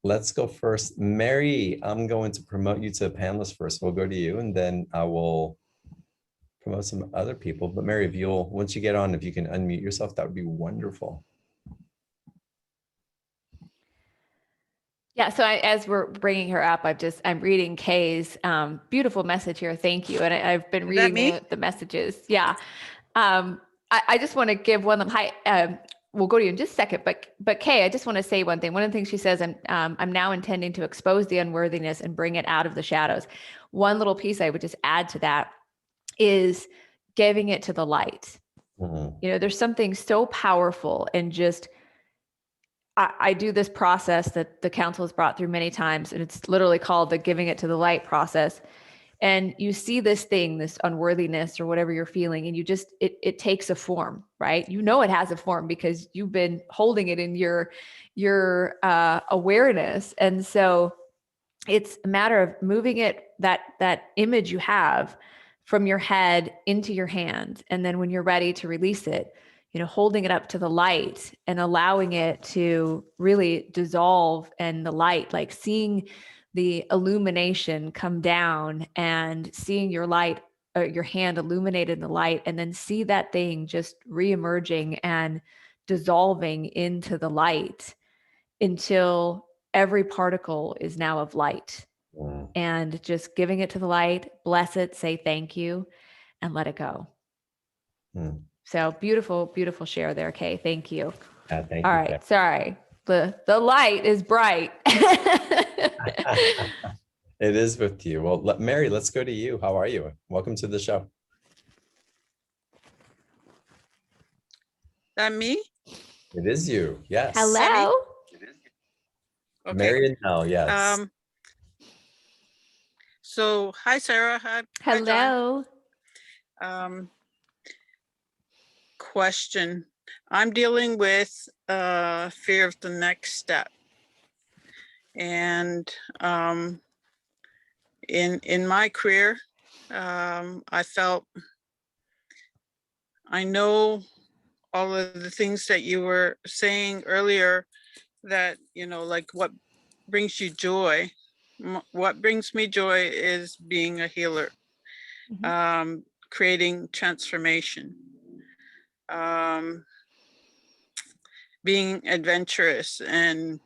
Let's go first. Mary, I'm going to promote you to a panelist first. We'll go to you, and then I will promote some other people. But Mary, if once you get on, if you can unmute yourself, that would be wonderful. Yeah, so as we're bringing her up, I'm reading Kay's beautiful message here. Thank you. And I've been reading the messages. Yeah. I just want to give one of them. Hi, we'll go to you in just a second, but Kay, I just want to say one thing. One of the things she says, I'm now intending to expose the unworthiness and bring it out of the shadows. One little piece I would just add to that is giving it to the light. Mm-hmm. There's something so powerful in just, I do this process that the council has brought through many times, and it's literally called the giving it to the light process. And you see this thing, this unworthiness or whatever you're feeling, and it takes a form, right? It has a form because you've been holding it in your awareness. And so it's a matter of moving it, that image you have, from your head into your hand. And then when you're ready to release it, holding it up to the light and allowing it to really dissolve in the light, like seeing the illumination come down and seeing your light, your hand illuminated in the light, and then see that thing just reemerging and dissolving into the light until every particle is now of light. Wow. And just giving it to the light, bless it, say thank you. and let it go. Hmm. So beautiful, beautiful share there, Kay. Thank you. Yeah, thank All you, right. Sorry. The light is bright. It is with you. Well, Mary, let's go to you. How are you? Welcome to the show. That me? It is you. Yes. Hello. Okay. Mary and Nell, yes. So hi, Sarah. Hi, Hello. John. Question. I'm dealing with fear of the next step. And in my career, I felt, I know all of the things that you were saying earlier, that, you know, like what brings you joy. What brings me joy is being a healer, creating transformation, being adventurous, and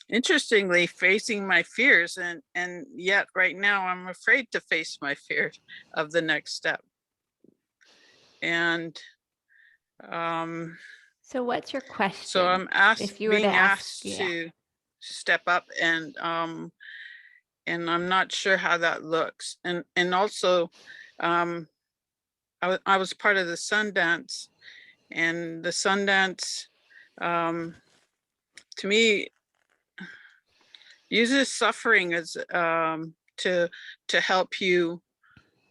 interestingly facing my fears, and yet right now I'm afraid to face my fear of the next step. And so what's your question? so I'm being asked to step up, and I'm not sure how that looks. And also I was part of the Sundance, and the Sundance to me uses suffering as to help you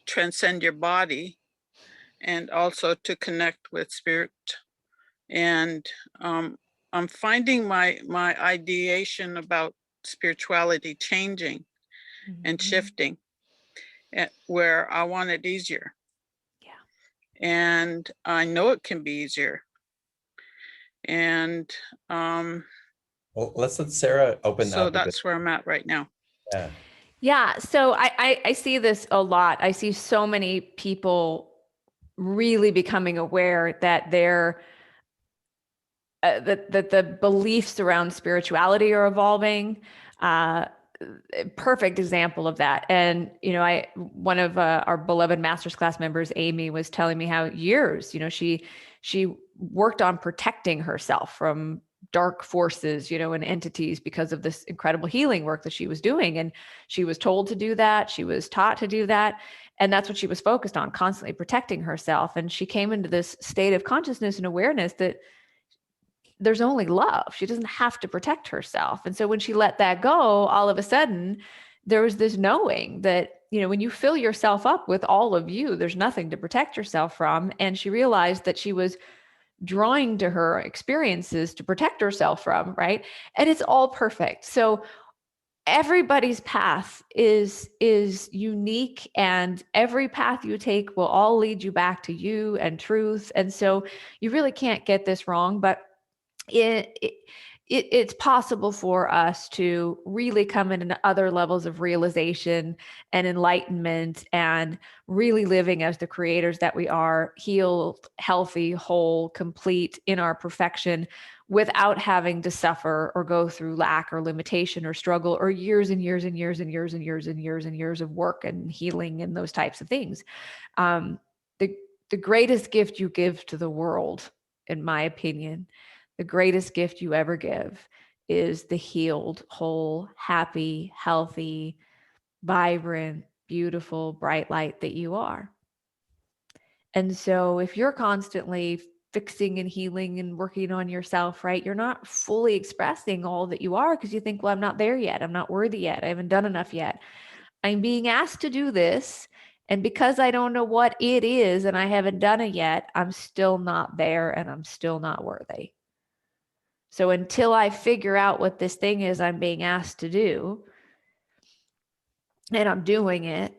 transcend your body, and also to connect with spirit. And I'm finding my ideation about spirituality changing and shifting, where I want it easier. Yeah. And I know it can be easier. And well, let's let Sarah open so up. that's where I'm at right now. Yeah. Yeah. So I see this a lot. I see so many people really becoming aware that they're that the beliefs around spirituality are evolving. Perfect example of that. And, you know, one of our beloved master's class members, Amy, was telling me how years, you know, she worked on protecting herself from dark forces, you know, and entities because of this incredible healing work that she was doing. And she was told to do that. She was taught to do that. And that's what she was focused on, constantly protecting herself. And she came into this state of consciousness and awareness that there's only love. She doesn't have to protect herself. And so when she let that go, all of a sudden there was this knowing that, you know, when you fill yourself up with all of you, there's nothing to protect yourself from. And she realized that she was drawing to her experiences to protect herself from, right? And it's all perfect. So everybody's path is unique, and every path you take will all lead you back to you and truth. And so you really can't get this wrong, but it's possible for us to really come into other levels of realization and enlightenment, and really living as the creators that we are, healed, healthy, whole, complete in our perfection, without having to suffer or go through lack or limitation or struggle or years and years and years and years and years and years and years of work and healing and those types of things. The greatest gift you give to the world, in my opinion, the greatest gift you ever give is the healed, whole, happy, healthy, vibrant, beautiful, bright light that you are. And so if you're constantly fixing and healing and working on yourself, right, you're not fully expressing all that you are, because you think, well, I'm not there yet. I'm not worthy yet. I haven't done enough yet. I'm being asked to do this. And because I don't know what it is and I haven't done it yet, I'm still not there, and I'm still not worthy. So until I figure out what this thing is I'm being asked to do, and I'm doing it,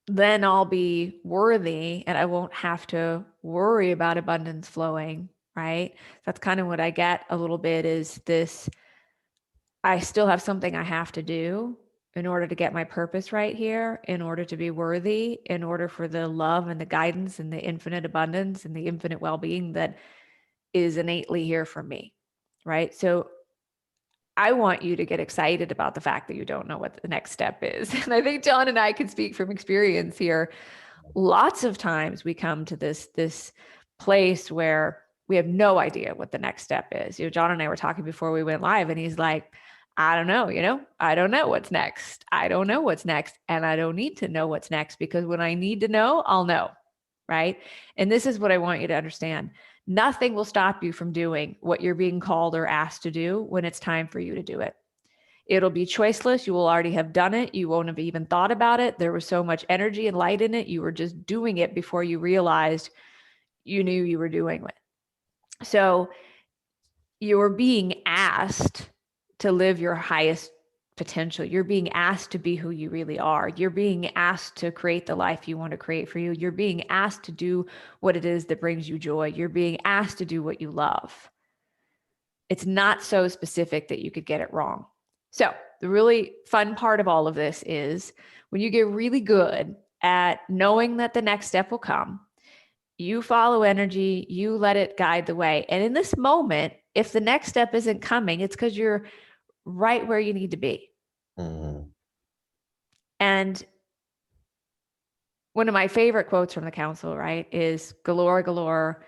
then I'll be worthy, and I won't have to worry about abundance flowing, right? That's kind of what I get a little bit, is this, I still have something I have to do in order to get my purpose right here, in order to be worthy, in order for the love and the guidance and the infinite abundance and the infinite well-being that is innately here for me, right? So I want you to get excited about the fact that you don't know what the next step is. And I think John and I can speak from experience here. Lots of times we come to this place where we have no idea what the next step is. John and I were talking before we went live, and he's like, I don't know, I don't know what's next. I don't know what's next. And I don't need to know what's next, because when I need to know, I'll know. Right. And this is what I want you to understand. Nothing will stop you from doing what you're being called or asked to do when it's time for you to do it. It'll be choiceless. You will already have done it. You won't have even thought about it. There was so much energy and light in it. You were just doing it before you realized you knew you were doing it. So you're being asked to live your highest potential. You're being asked to be who you really are. You're being asked to create the life you want to create for you. You're being asked to do what it is that brings you joy. You're being asked to do what you love. It's not so specific that you could get it wrong. So the really fun part of all of this is when you get really good at knowing that the next step will come, you follow energy, you let it guide the way. And in this moment, if the next step isn't coming, it's because you're right where you need to be. Mm-hmm. And one of my favorite quotes from the council, right, is galore, galore,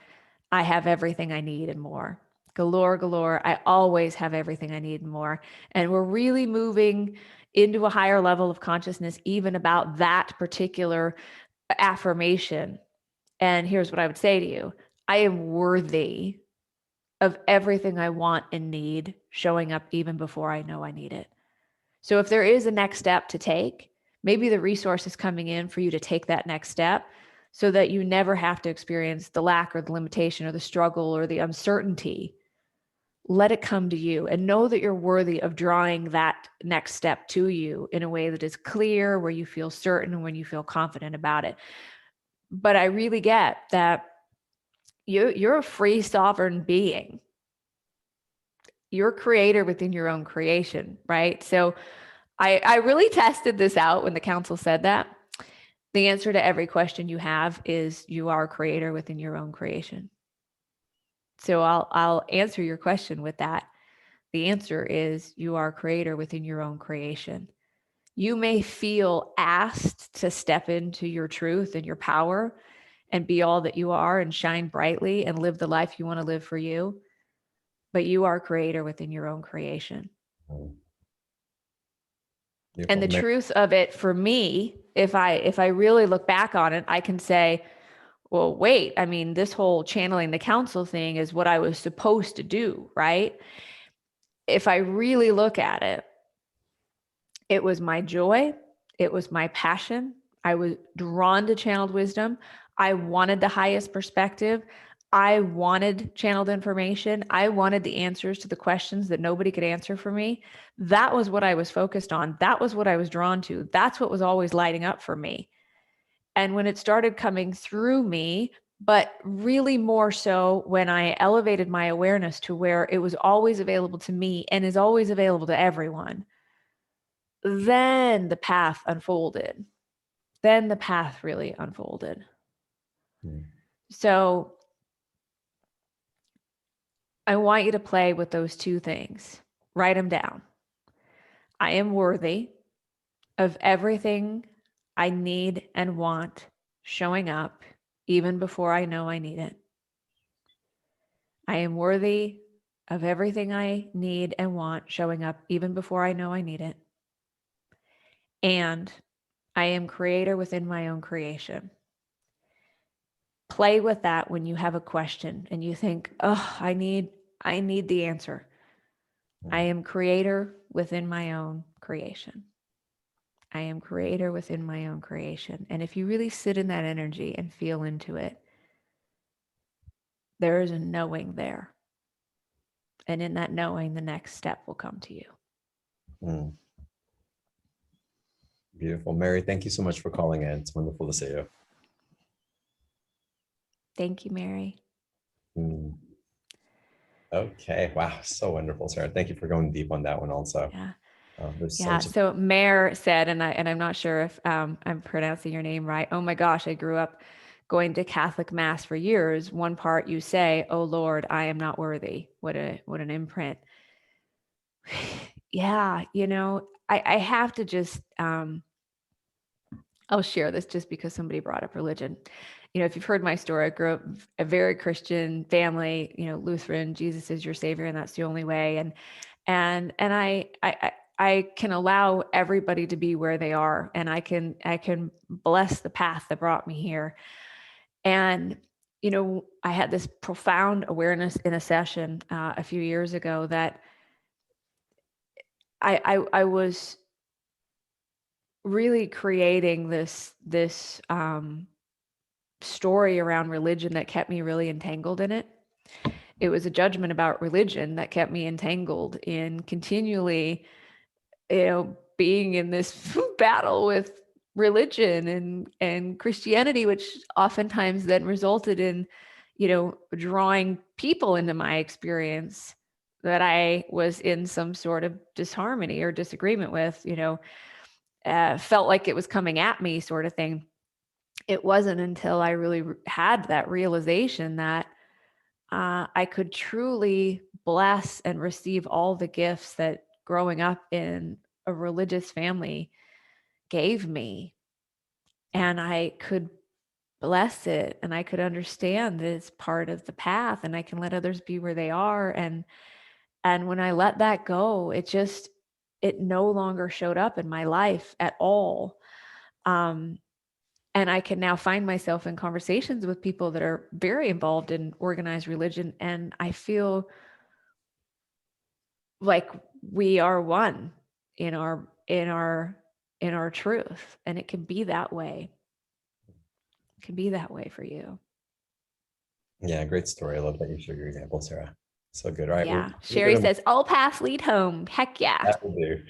I have everything I need and more. Galore, galore, I always have everything I need and more. And we're really moving into a higher level of consciousness, even about that particular affirmation. And here's what I would say to you. I am worthy of everything I want and need showing up even before I know I need it. So if there is a next step to take, maybe the resource is coming in for you to take that next step so that you never have to experience the lack or the limitation or the struggle or the uncertainty. Let it come to you and know that you're worthy of drawing that next step to you in a way that is clear, where you feel certain and when you feel confident about it. But I really get that you're a free, sovereign being. You're a creator within your own creation, right? So I really tested this out when the council said that. The answer to every question you have is you are a creator within your own creation. So I'll answer your question with that. The answer is you are a creator within your own creation. You may feel asked to step into your truth and your power and be all that you are and shine brightly and live the life you want to live for you, but you are a creator within your own creation. And the truth of it for me, if I really look back on it, I can say, well, wait, I mean, this whole channeling the council thing is what I was supposed to do, right? If I really look at it, it was my joy. It was my passion. I was drawn to channeled wisdom. I wanted the highest perspective. I wanted channeled information. I wanted the answers to the questions that nobody could answer for me. That was what I was focused on. That was what I was drawn to. That's what was always lighting up for me. And when it started coming through me, but really more so when I elevated my awareness to where it was always available to me and is always available to everyone, then the path unfolded. Then the path really unfolded. So I want you to play with those two things. Write them down. I am worthy of everything I need and want showing up even before I know I need it. I am worthy of everything I need and want showing up even before I know I need it. And I am creator within my own creation. Play with that when you have a question and you think, oh, I need the answer. I am creator within my own creation. I am creator within my own creation. And if you really sit in that energy and feel into it, there is a knowing there. And in that knowing, the next step will come to you. Beautiful. Mary, thank you so much for calling in. It's wonderful to see you. Thank you, Mary. Okay. Wow. So wonderful, Sarah. Thank you for going deep on that one also. Yeah. Yeah. So Mare said, and I'm not sure if I'm pronouncing your name right. Oh my gosh, I grew up going to Catholic Mass for years. One part you say, "Oh Lord, I am not worthy." What an imprint. Yeah, I have to just, I'll share this just because somebody brought up religion. If you've heard my story, I grew up a very Christian family, Lutheran, Jesus is your savior, and that's the only way. And I can allow everybody to be where they are, and I can bless the path that brought me here. And I had this profound awareness in a session a few years ago that I was really creating this story around religion that kept me really entangled in it. It was a judgment about religion that kept me entangled in continually, being in this battle with religion and Christianity, which oftentimes then resulted in, drawing people into my experience that I was in some sort of disharmony or disagreement with, felt like it was coming at me, sort of thing. It wasn't until I really had that realization that I could truly bless and receive all the gifts that growing up in a religious family gave me. And I could bless it, and I could understand that it's part of the path, and I can let others be where they are. And when I let that go, it no longer showed up in my life at all. And I can now find myself in conversations with people that are very involved in organized religion, and I feel like we are one in our truth, and it can be that way. It can be that way for you. Yeah, great story. I love that you shared your example, Sarah. So good. All right. Yeah. Sherry says, all paths lead home. Heck yeah. That will do.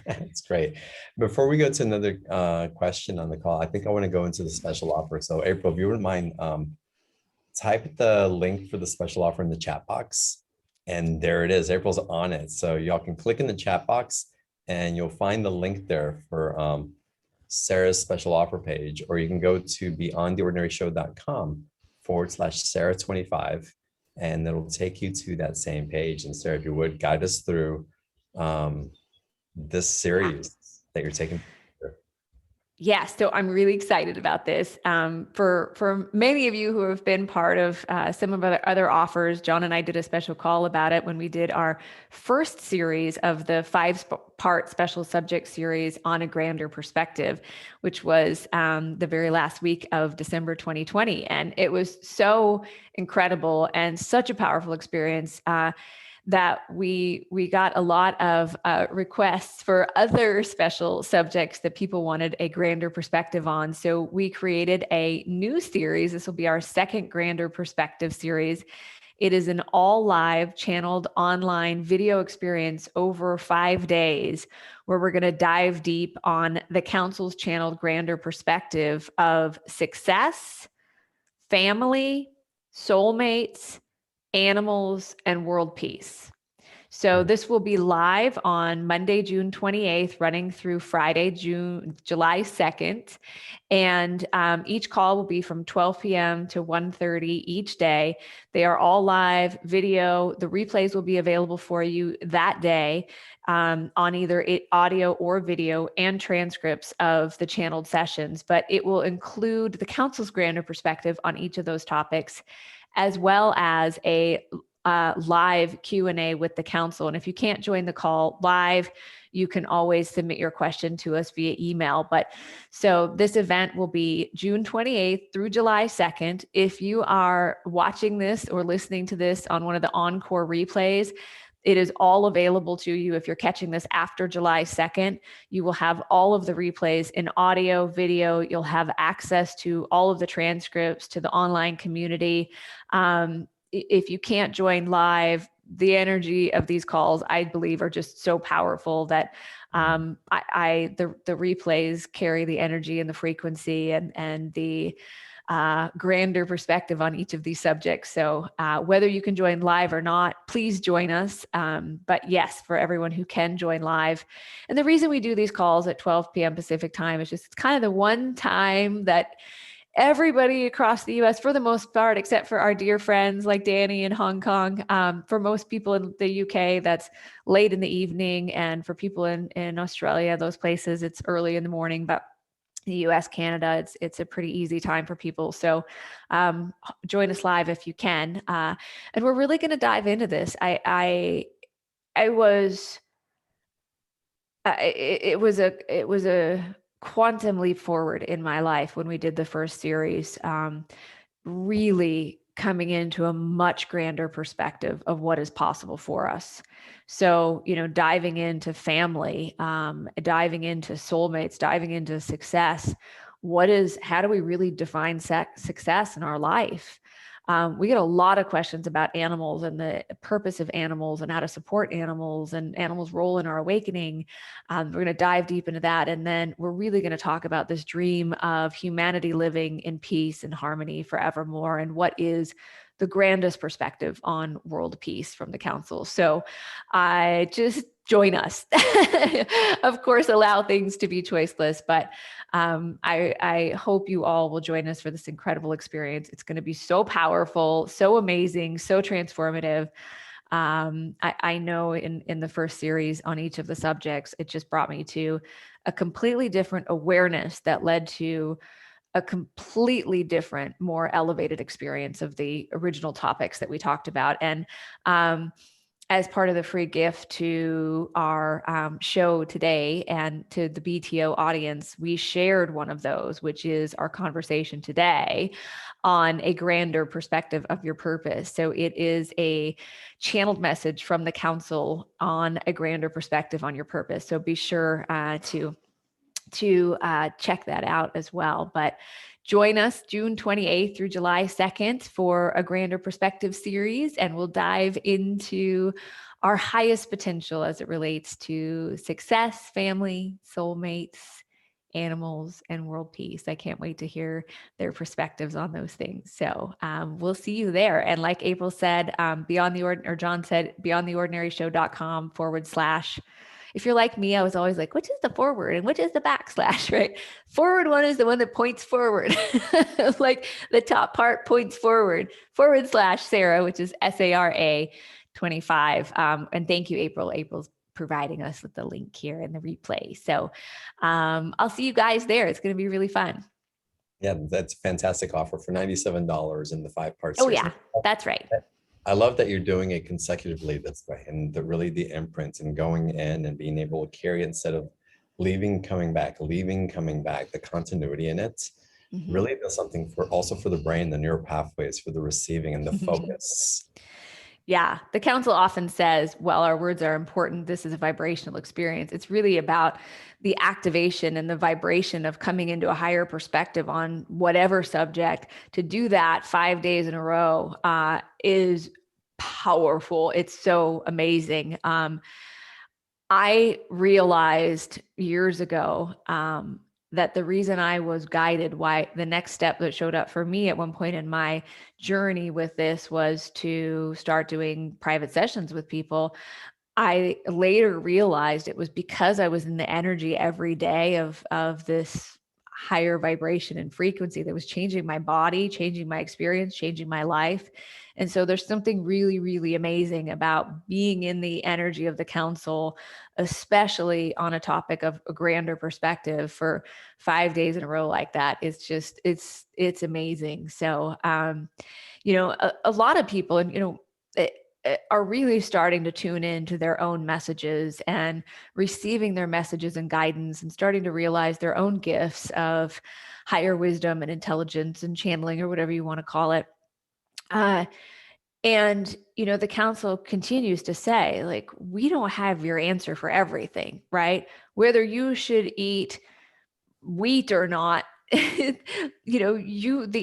It's great. Before we go to another question on the call, I think I want to go into the special offer. So April, if you wouldn't mind, type the link for the special offer in the chat box. And there it is. April's on it. So y'all can click in the chat box and you'll find the link there for Sarah's special offer page, or you can go to beyondtheordinaryshow.com/Sarah25, and it'll take you to that same page. And Sarah, if you would guide us through this series that you're taking. Yeah, so I'm really excited about this. For many of you who have been part of some of our other offers, John and I did a special call about it when we did our first series of the 5-part special subject series on a grander perspective, which was the very last week of December 2020. And it was so incredible and such a powerful experience. That we got a lot of requests for other special subjects that people wanted a grander perspective on. So we created a new series. This will be our second grander perspective series. It is an all live channeled online video experience over 5 days where we're going to dive deep on the council's channeled grander perspective of success, family, soulmates, animals, and world peace. So this will be live on Monday, June 28th, running through Friday, July 2nd. And each call will be from 12 p.m. to 1:30 each day. They are all live video. The replays will be available for you that day on either audio or video, and transcripts of the channeled sessions. But it will include the council's grander perspective on each of those topics, as well as a live Q&A with the council. And if you can't join the call live, you can always submit your question to us via email. But so this event will be June 28th through July 2nd. If you are watching this or listening to this on one of the encore replays, it is all available to you. If you're catching this after July 2nd, you will have all of the replays in audio, video. You'll have access to all of the transcripts, to the online community. If you can't join live, the energy of these calls, I believe, are just so powerful that the replays carry the energy and the frequency and the grander perspective on each of these subjects. So whether you can join live or not, please join us. But yes, for everyone who can join live. And the reason we do these calls at 12 p.m. Pacific time is just, it's kind of the one time that everybody across the US for the most part, except for our dear friends like Danny in Hong Kong. For most people in the UK, that's late in the evening. And for people in Australia, those places, it's early in the morning. But the US, Canada, it's a pretty easy time for people. So join us live if you can. And we're really going to dive into this. It was a quantum leap forward in my life when we did the first series, really coming into a much grander perspective of what is possible for us. So, diving into family, diving into soulmates, diving into success. How do we really define success in our life? We get a lot of questions about animals and the purpose of animals and how to support animals and animals' role in our awakening. We're going to dive deep into that. And then we're really going to talk about this dream of humanity living in peace and harmony forevermore, and what is the grandest perspective on world peace from the council. So I just join us. Of course, allow things to be choiceless, but I hope you all will join us for this incredible experience. It's going to be so powerful, so amazing, so transformative. I know in the first series on each of the subjects, it just brought me to a completely different awareness that led to a completely different, more elevated experience of the original topics that we talked about. And as part of the free gift to our show today and to the BTO audience, we shared one of those, which is our conversation today on a grander perspective of your purpose. So it is a channeled message from the council on a grander perspective on your purpose. So be sure to check that out as well. But join us June 28th through July 2nd for a Grander Perspective series, and we'll dive into our highest potential as it relates to success, family, soulmates, animals, and world peace. I can't wait to hear their perspectives on those things. So we'll see you there. And like April said, John said, beyondtheordinaryshow.com / if you're like me, I was always like, which is the forward and which is the backslash, right? Forward one is the one that points forward. Like the top part points forward / Sara, which is SARA 25. And thank you, April. April's providing us with the link here in the replay. So I'll see you guys there. It's going to be really fun. Yeah, that's a fantastic offer for $97 in the 5-part Oh, series. yeah, that's right. I love that you're doing it consecutively this way, and the imprints and going in and being able to carry it instead of leaving, coming back, the continuity in it really does something for the brain, the neural pathways for the receiving and the focus. Yeah, the council often says, well, our words are important. This is a vibrational experience. It's really about the activation and the vibration of coming into a higher perspective on whatever subject. To do that 5 days in a row is powerful. It's so amazing. I realized years ago that the reason I was guided, why the next step that showed up for me at one point in my journey with this was to start doing private sessions with people. I later realized it was because I was in the energy every day of this higher vibration and frequency that was changing my body, changing my experience, changing my life. And so there's something really, really amazing about being in the energy of the council, especially on a topic of a grander perspective for 5 days in a row like that. It's just, it's amazing. So, a lot of people, and, are really starting to tune into their own messages and receiving their messages and guidance and starting to realize their own gifts of higher wisdom and intelligence and channeling, or whatever you want to call it. And, the council continues to say, like, we don't have your answer for everything, right? Whether you should eat wheat or not, the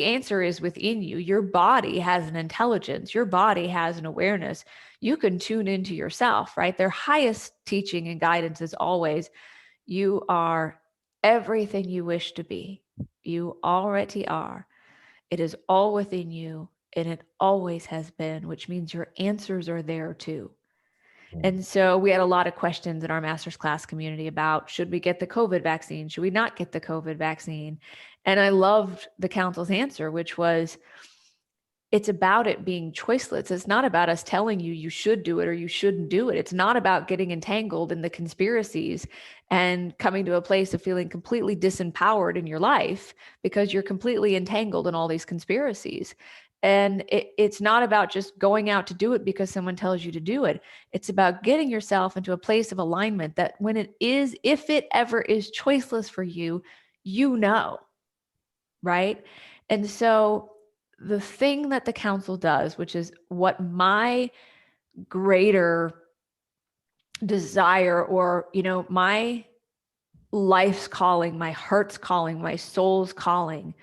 answer is within you. Your body has an intelligence. Your body has an awareness. You can tune into yourself, right? Their highest teaching and guidance is always, you are everything you wish to be. You already are. It is all within you, and it always has been, which means your answers are there too. And so we had a lot of questions in our master's class community about, should we get the COVID vaccine? Should we not get the COVID vaccine? And I loved the council's answer, which was, it's about it being choiceless. It's not about us telling you you should do it or you shouldn't do it. It's not about getting entangled in the conspiracies and coming to a place of feeling completely disempowered in your life because you're completely entangled in all these conspiracies. And it's not about just going out to do it because someone tells you to do it. It's about getting yourself into a place of alignment that when it is, if it ever is choiceless for you, you know, right? And so the thing that the council does, which is what my greater desire, or, my life's calling, my heart's calling, my soul's calling,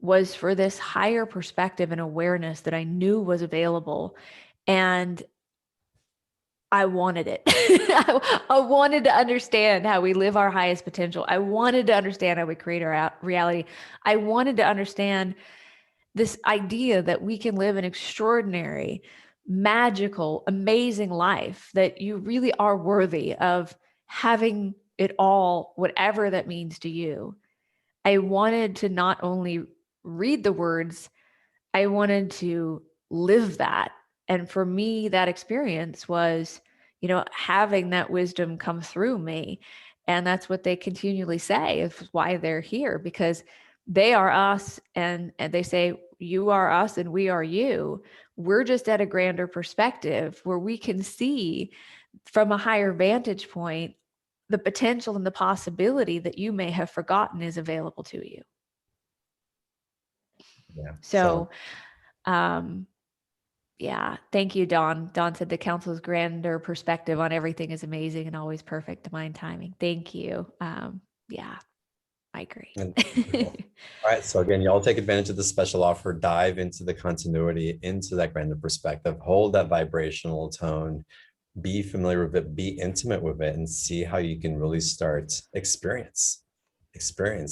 was for this higher perspective and awareness that I knew was available. And I wanted it. I wanted to understand how we live our highest potential. I wanted to understand how we create our reality. I wanted to understand this idea that we can live an extraordinary, magical, amazing life, that you really are worthy of having it all, whatever that means to you. I wanted to not only read the words, I wanted to live that. And for me, that experience was, having that wisdom come through me. And that's what they continually say is why they're here, because they are us, and they say, you are us and we are you. We're just at a grander perspective where we can see from a higher vantage point the potential and the possibility that you may have forgotten is available to you. Yeah. So, yeah, thank you, Dawn. Dawn said the council's grander perspective on everything is amazing and always perfect divine timing. Thank you. Yeah, I agree. All right. So again, y'all take advantage of the special offer, dive into the continuity, into that grander perspective, hold that vibrational tone, be familiar with it, be intimate with it, and see how you can really start experience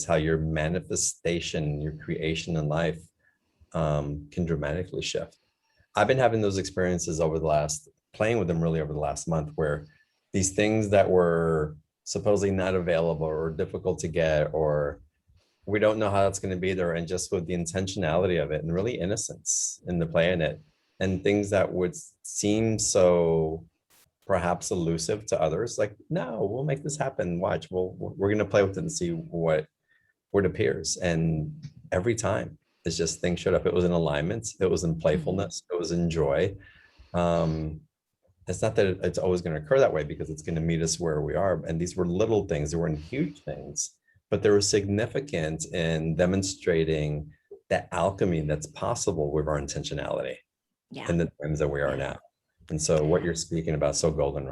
how your manifestation, your creation in life can dramatically shift. I've been having those experiences playing with them really over the last month, where these things that were supposedly not available or difficult to get, or we don't know how it's going to be there, and just with the intentionality of it and really innocence in the play in it, and things that would seem so perhaps elusive to others, like, no, we'll make this happen, watch, we're going to play with it and see what appears. And every time it's just things showed up. It was in alignment, it was in playfulness, it was in joy. It's not that it's always going to occur that way, because it's going to meet us where we are. And these were little things, they weren't huge things, but they were significant in demonstrating the alchemy that's possible with our intentionality in the times that we are now. And so what you're speaking about is so golden,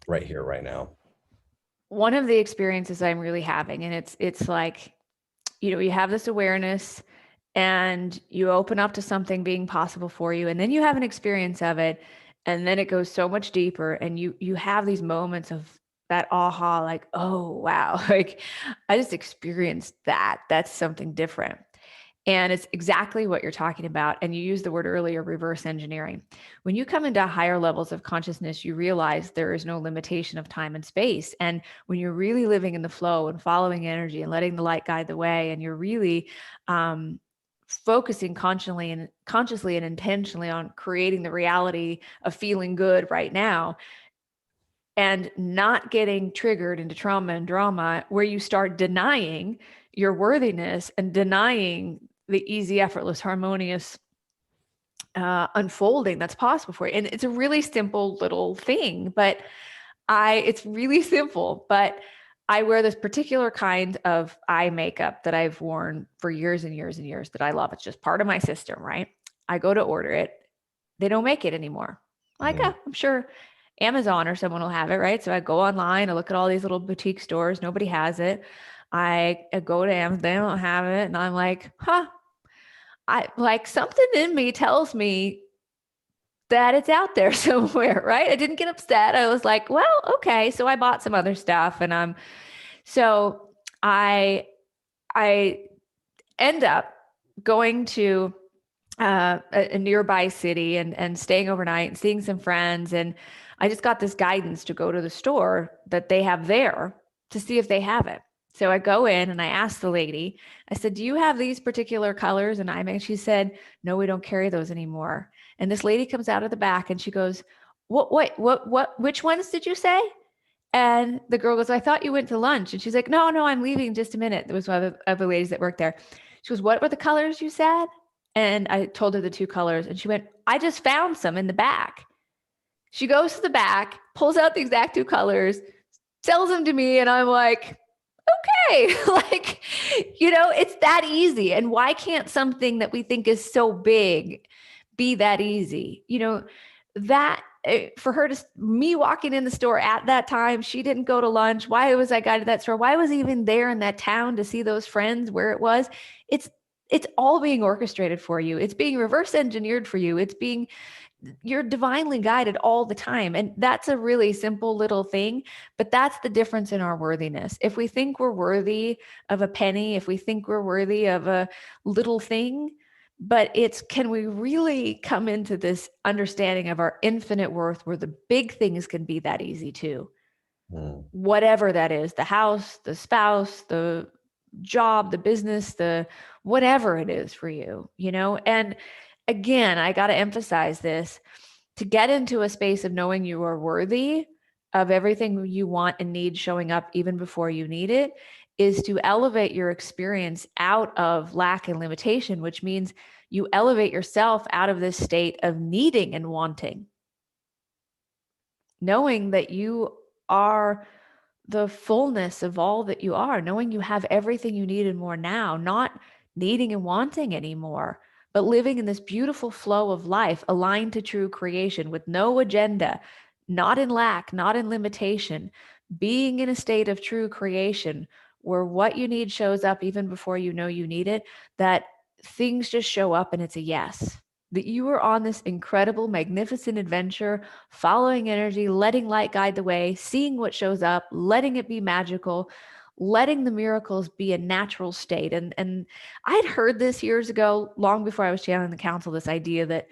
right here, right now. One of the experiences I'm really having, and it's like, you have this awareness and you open up to something being possible for you, and then you have an experience of it, and then it goes so much deeper, and you have these moments of that aha, like, oh wow, like I just experienced that. That's something different. And it's exactly what you're talking about. And you used the word earlier, reverse engineering. When you come into higher levels of consciousness, you realize there is no limitation of time and space. And when you're really living in the flow and following energy and letting the light guide the way, and you're really focusing consciously and intentionally on creating the reality of feeling good right now, and not getting triggered into trauma and drama, where you start denying your worthiness and denying the easy, effortless, harmonious unfolding that's possible for you. And it's a really simple little thing, but it's really simple, but I wear this particular kind of eye makeup that I've worn for years and years and years that I love. It's just part of my system, right? I go to order it. They don't make it anymore. Like, oh, I'm sure Amazon or someone will have it, right? So I go online, I look at all these little boutique stores, nobody has it. I go to Amazon, they don't have it. And I'm like, I like, something in me tells me that it's out there somewhere, right? I didn't get upset. I was like, well, okay. So I bought some other stuff, and so I end up going to a nearby city and staying overnight and seeing some friends. And I just got this guidance to go to the store that they have there to see if they have it. So I go in and I ask the lady, I said, do you have these particular colors? And she said, no, we don't carry those anymore. And this lady comes out of the back and she goes, which ones did you say? And the girl goes, I thought you went to lunch. And she's like, no, I'm leaving just a minute. There was one of the other ladies that worked there. She goes, what were the colors you said? And I told her the 2 colors and she went, I just found some in the back. She goes to the back, pulls out the exact 2 colors, sells them to me. And I'm like, okay, like, it's that easy. And why can't something that we think is so big be that easy? That for her me walking in the store at that time, she didn't go to lunch. Why was I guided to that store? Why was I even there in that town to see those friends where it was? It's all being orchestrated for you. It's being reverse engineered for you. You're divinely guided all the time. And that's a really simple little thing, but that's the difference in our worthiness. If we think we're worthy of a penny, if we think we're worthy of a little thing, but can we really come into this understanding of our infinite worth where the big things can be that easy too? Whatever that is, the house, the spouse, the job, the business, the whatever it is for you, and again, I got to emphasize this, to get into a space of knowing you are worthy of everything you want and need showing up even before you need it, is to elevate your experience out of lack and limitation, which means you elevate yourself out of this state of needing and wanting. Knowing that you are the fullness of all that you are, knowing you have everything you need and more now, not needing and wanting anymore, but living in this beautiful flow of life aligned to true creation with no agenda, not in lack, not in limitation, being in a state of true creation where what you need shows up even before you know you need it, that things just show up and it's a yes. That you are on this incredible, magnificent adventure, following energy, letting light guide the way, seeing what shows up, letting it be magical, letting the miracles be a natural state. And I'd heard this years ago, long before I was channeling the council, this idea that,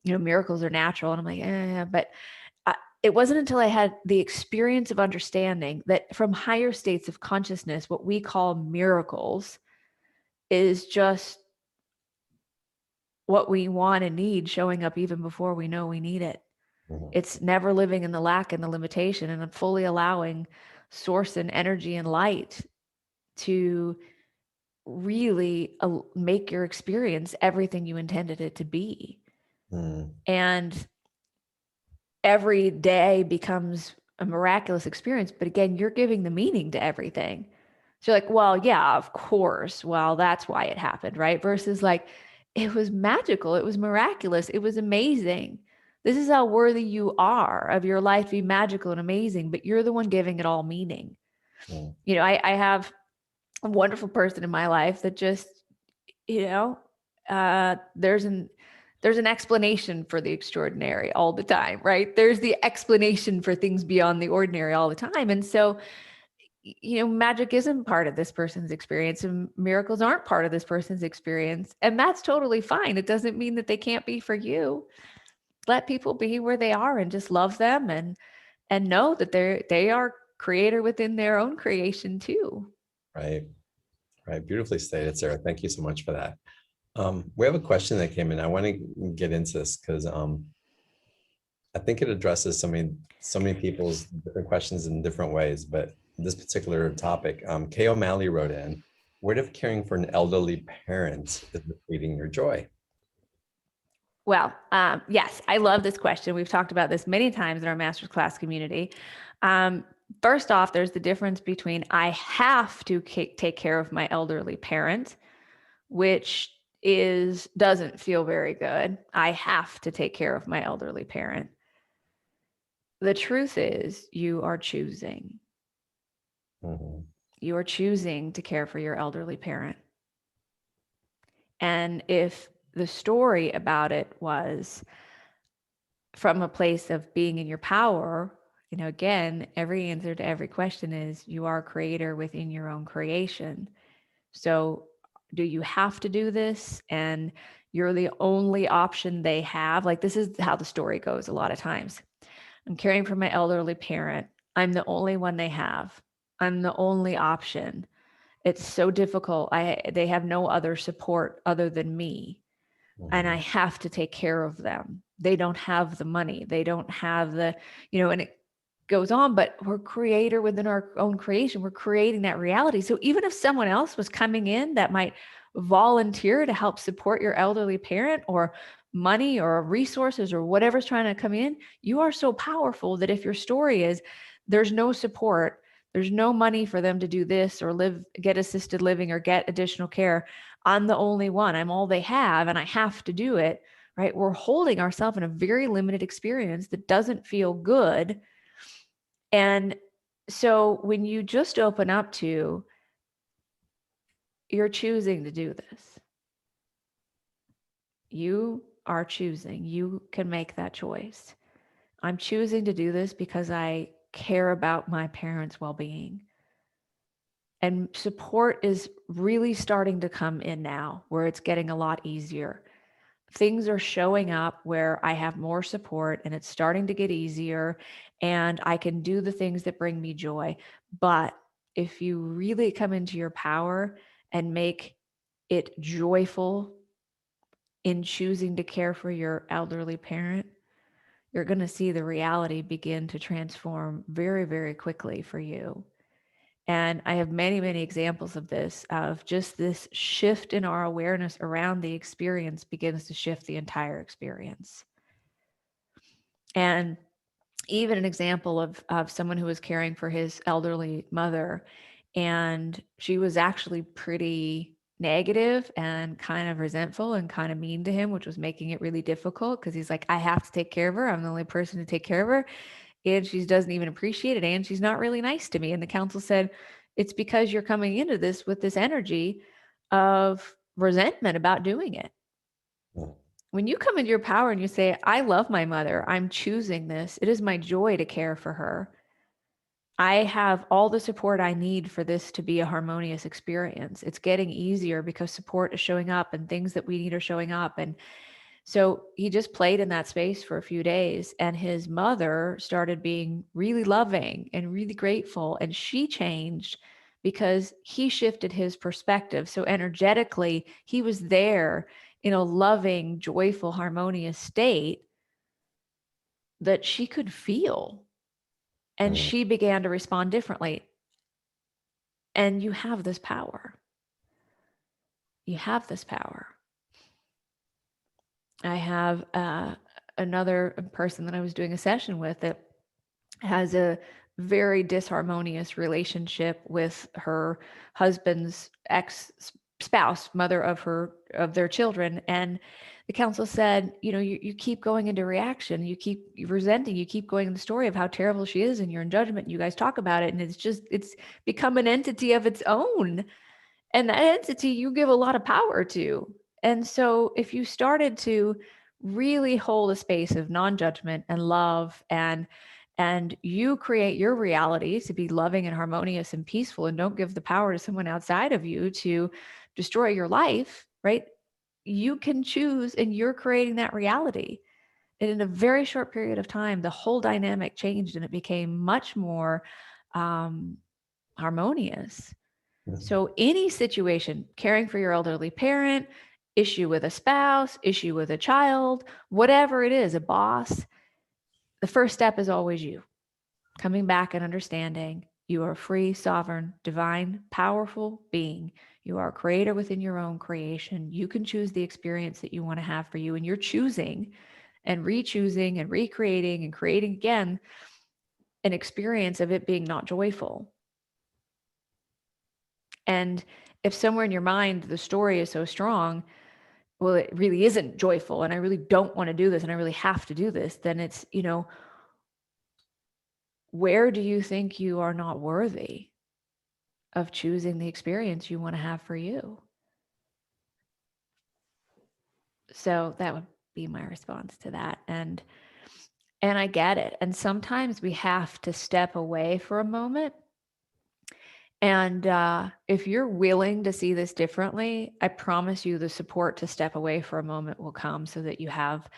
miracles are natural. And I'm like, but it wasn't until I had the experience of understanding that from higher states of consciousness, what we call miracles is just what we want and need showing up even before we know we need it. It's never living in the lack and the limitation, and fully allowing source and energy and light to really make your experience everything you intended it to be. And every day becomes a miraculous experience. But again, you're giving the meaning to everything. So you're like, well, yeah, of course. Well, that's why it happened, right? Versus like, it was magical. It was miraculous. It was amazing. This is how worthy you are of your life to be magical and amazing, but you're the one giving it all meaning. I have a wonderful person in my life that just, there's an explanation for the extraordinary all the time, right? There's the explanation for things beyond the ordinary all the time. And so, magic isn't part of this person's experience and miracles aren't part of this person's experience. And that's totally fine. It doesn't mean that they can't be for you. Let people be where they are and just love them and know that they are creator within their own creation too. Right. Beautifully stated, Sarah. Thank you so much for that. We have a question that came in. I want to get into this because I think it addresses so many people's different questions in different ways, but this particular topic, Kay O'Malley wrote in, what if caring for an elderly parent is depleting your joy? Well, yes, I love this question. We've talked about this many times in our master's class community. First off, there's the difference between I have to take care of my elderly parent, which doesn't feel very good. I have to take care of my elderly parent. The truth is you are choosing. You are choosing to care for your elderly parent. And if the story about it was from a place of being in your power, again, every answer to every question is you are a creator within your own creation. So do you have to do this? And you're the only option they have. Like, this is how the story goes a lot of times. I'm caring for my elderly parent. I'm the only one they have. I'm the only option. It's so difficult. They have no other support other than me. And I have to take care of them. They don't have the money. They don't have the, and it goes on, but we're creator within our own creation. We're creating that reality. So even if someone else was coming in that might volunteer to help support your elderly parent, or money or resources or whatever's trying to come in, you are so powerful that if your story is there's no support, there's no money for them to do this or get assisted living or get additional care, I'm the only one, I'm all they have, and I have to do it, right? We're holding ourselves in a very limited experience that doesn't feel good. And so when you just open up to, you're choosing to do this. You are choosing. You can make that choice. I'm choosing to do this because I care about my parents' well-being. And support is really starting to come in now, where it's getting a lot easier. Things are showing up where I have more support and it's starting to get easier and I can do the things that bring me joy. But if you really come into your power and make it joyful in choosing to care for your elderly parent, you're going to see the reality begin to transform very, very quickly for you. And I have many, many examples of this, of just this shift in our awareness around the experience begins to shift the entire experience. And even an example of someone who was caring for his elderly mother, and she was actually pretty negative and kind of resentful and kind of mean to him, which was making it really difficult because he's like, I have to take care of her. I'm the only person to take care of her. And she doesn't even appreciate it. And she's not really nice to me. And the council said, it's because you're coming into this with this energy of resentment about doing it. When you come into your power and you say, I love my mother, I'm choosing this, it is my joy to care for her, I have all the support I need for this to be a harmonious experience. It's getting easier because support is showing up and things that we need are showing up. And so he just played in that space for a few days, and his mother started being really loving and really grateful. And she changed because he shifted his perspective. So energetically, he was there in a loving, joyful, harmonious state that she could feel. And she began to respond differently. And you have this power. You have this power. I have another person that I was doing a session with that has a very disharmonious relationship with her husband's ex-spouse, mother of their children. And the council said, you keep going into reaction, you keep resenting, you keep going in the story of how terrible she is, and you're in judgment, and you guys talk about it, and it's become an entity of its own. And that entity you give a lot of power to. And so if you started to really hold a space of non-judgment and love, and you create your reality to be loving and harmonious and peaceful, and don't give the power to someone outside of you to destroy your life, right? You can choose, and you're creating that reality. And in a very short period of time, the whole dynamic changed and it became much more harmonious. So any situation, caring for your elderly parent, issue with a spouse, issue with a child, whatever it is, a boss, the first step is always you coming back and understanding you are a free, sovereign, divine, powerful being. You are a creator within your own creation. You can choose the experience that you want to have for you, and you're choosing and re-choosing and recreating and creating again an experience of it being not joyful. And if somewhere in your mind the story is so strong, well, it really isn't joyful, and I really don't want to do this, and I really have to do this, then it's, where do you think you are not worthy of choosing the experience you want to have for you? So that would be my response to that. And I get it. And sometimes we have to step away for a moment. And if you're willing to see this differently, I promise you the support to step away for a moment will come, so that you have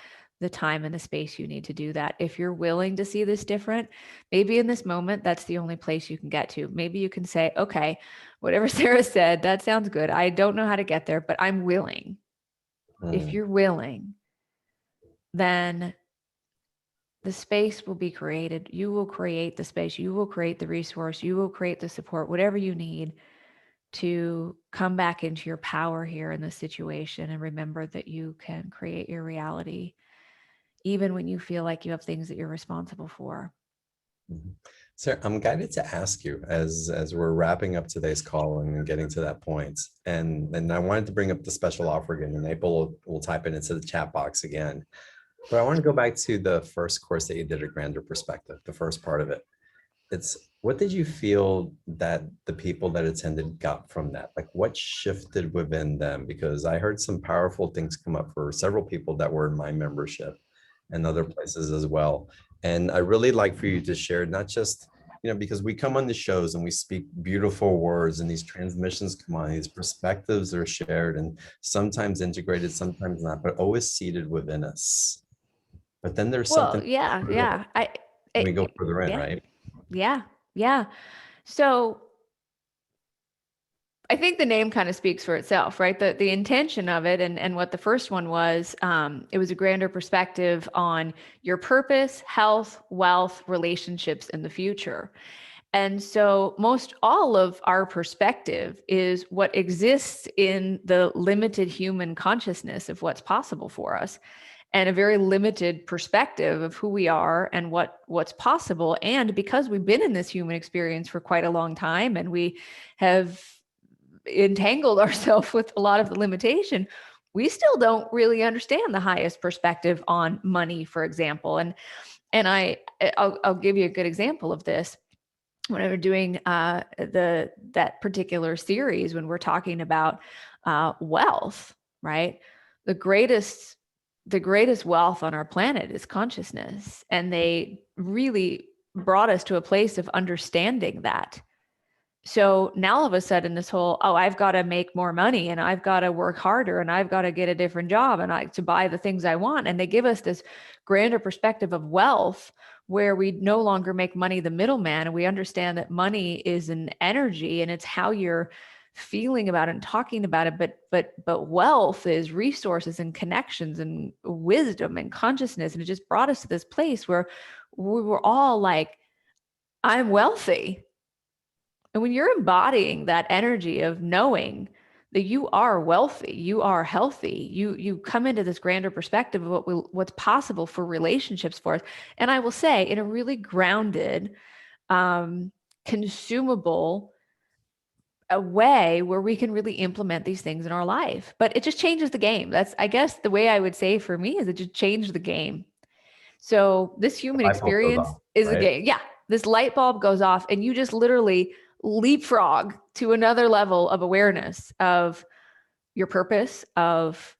the time and the space you need to do that. If you're willing to see this different, maybe in this moment, that's the only place you can get to. Maybe you can say, okay, whatever Sara said, that sounds good. I don't know how to get there, but I'm willing. If you're willing, then the space will be created. You will create the space. You will create the resource. You will create the support, whatever you need to come back into your power here in this situation, and remember that you can create your reality even when you feel like you have things that you're responsible for. Sarah, I'm guided to ask you as we're wrapping up today's call and getting to that point, and I wanted to bring up the special offer again, and April will type it into the chat box again. But I want to go back to the first course that you did, a grander perspective, the first part of it. It's, what did you feel that the people that attended got from that? Like, what shifted within them? Because I heard some powerful things come up for several people that were in my membership and other places as well. And I really like for you to share, not just, because we come on the shows and we speak beautiful words and these transmissions come on, these perspectives are shared and sometimes integrated, sometimes not, but always seated within us. But then there's something. Yeah. We go further in, right? Yeah. So I think the name kind of speaks for itself, right? The intention of it and what the first one was, it was a grander perspective on your purpose, health, wealth, relationships in the future. And so most all of our perspective is what exists in the limited human consciousness of what's possible for us, and a very limited perspective of who we are and what's possible. And because we've been in this human experience for quite a long time and we have entangled ourselves with a lot of the limitation, we still don't really understand the highest perspective on money, for example. And I'll give you a good example of this. When we were doing that particular series, when we're talking about wealth, right? The greatest wealth on our planet is consciousness. And they really brought us to a place of understanding that. So now all of a sudden this whole, I've got to make more money and I've got to work harder and I've got to get a different job and to buy the things I want. And they give us this grander perspective of wealth where we no longer make money the middleman. And we understand that money is an energy and it's how you're feeling about it and talking about it. But wealth is resources and connections and wisdom and consciousness. And it just brought us to this place where we were all like, I'm wealthy. And when you're embodying that energy of knowing that you are wealthy, you are healthy, you come into this grander perspective of what's possible for relationships for us. And I will say, in a really grounded, consumable a way where we can really implement these things in our life. But it just changes the game. That's, I guess, the way I would say for me is it just changed the game. So this human experience is a game. Yeah. This light bulb goes off and you just literally leapfrog to another level of awareness of your purpose, of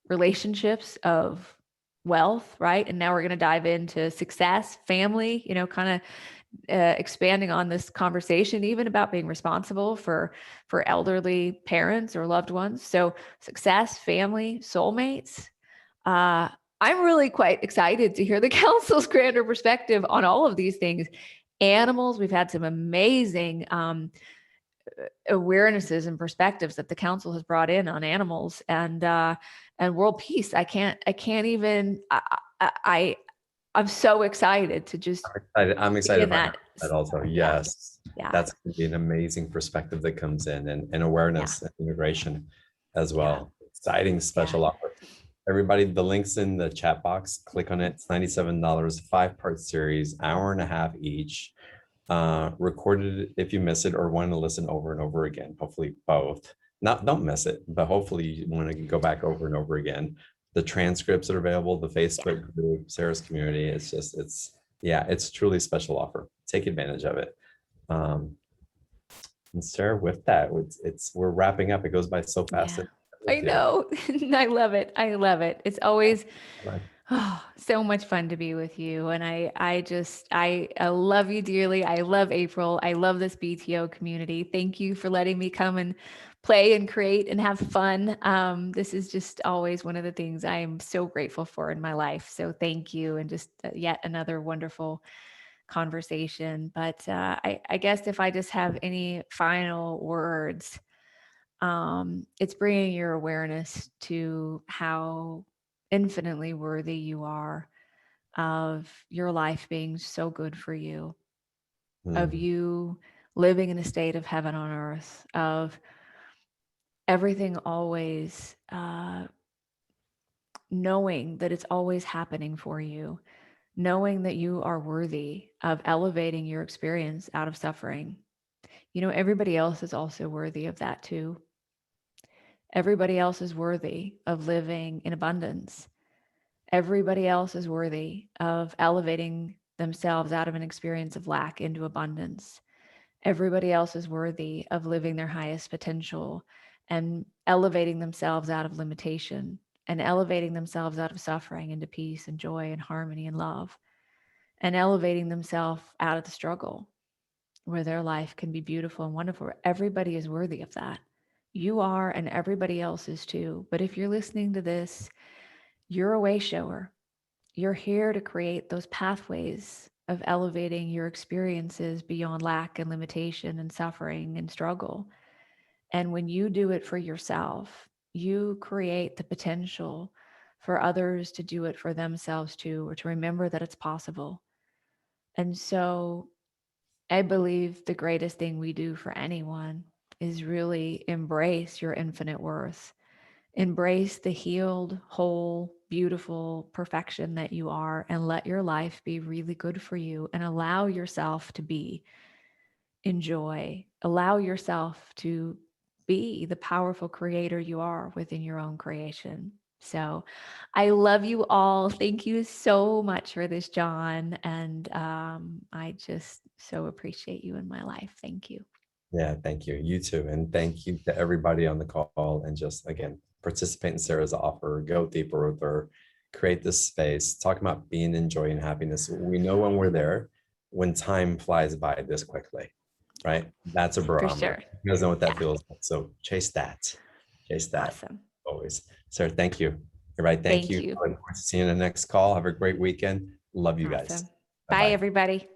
relationships, of wealth, right? And now we're going to dive into success, family, kind of expanding on this conversation, even about being responsible for elderly parents or loved ones. So success, family, soulmates. I'm really quite excited to hear the council's grander perspective on all of these things. Animals, we've had some amazing awarenesses and perspectives that the council has brought in on animals and world peace. I'm so excited to just. I'm excited about that also. Yes. Yeah. That's going to be an amazing perspective that comes in and awareness and integration as well. Yeah. Exciting special offer. Everybody, the link's in the chat box. Click on it. It's $97, 5-part series, hour and a half each. Recorded if you miss it or want to listen over and over again. Hopefully both. Don't miss it, but hopefully you want to go back over and over again. The transcripts are available, the Facebook group, Sarah's community. It's truly a special offer. Take advantage of it. And Sarah, with that, we're wrapping up. It goes by so fast. Yeah. I know. I love it. It's always so much fun to be with you. And I love you dearly. I love April. I love this BTO community. Thank you for letting me come and play and create and have fun. This is just always one of the things I am so grateful for in my life. So thank you. And just yet another wonderful conversation. But I guess if I just have any final words, it's bringing your awareness to how infinitely worthy you are of your life being so good for you, of you living in a state of heaven on earth, of everything always knowing that it's always happening for you, knowing that you are worthy of elevating your experience out of suffering. Everybody else is also worthy of that too. Everybody else is worthy of living in abundance. Everybody else is worthy of elevating themselves out of an experience of lack into abundance. Everybody else is worthy of living their highest potential and elevating themselves out of limitation and elevating themselves out of suffering into peace and joy and harmony and love, and elevating themselves out of the struggle where their life can be beautiful and wonderful. Everybody is worthy of that. You are, and everybody else is too. But if you're listening to this, you're a way shower. You're here to create those pathways of elevating your experiences beyond lack and limitation and suffering and struggle. And when you do it for yourself, you create the potential for others to do it for themselves too, or to remember that it's possible. And so I believe the greatest thing we do for anyone is really embrace your infinite worth. Embrace the healed, whole, beautiful perfection that you are, and let your life be really good for you, and allow yourself to be in joy. Allow yourself to be the powerful creator you are within your own creation. So I love you all. Thank you so much for this, John. And I just so appreciate you in my life. Thank you. Yeah, thank you. You too. And thank you to everybody on the call. And just, again, participate in Sarah's offer, go deeper with her, create this space, talk about being in joy and happiness. We know when we're there, when time flies by this quickly, right? That's a For barometer. sure. You guys know what that Yeah. feels like. So chase that. Chase that. Awesome. Always. Sarah, thank you. All right. Thank you. I look forward to seeing you in the next call. Have a great weekend. Love you guys. Awesome. Bye-bye. Bye, everybody.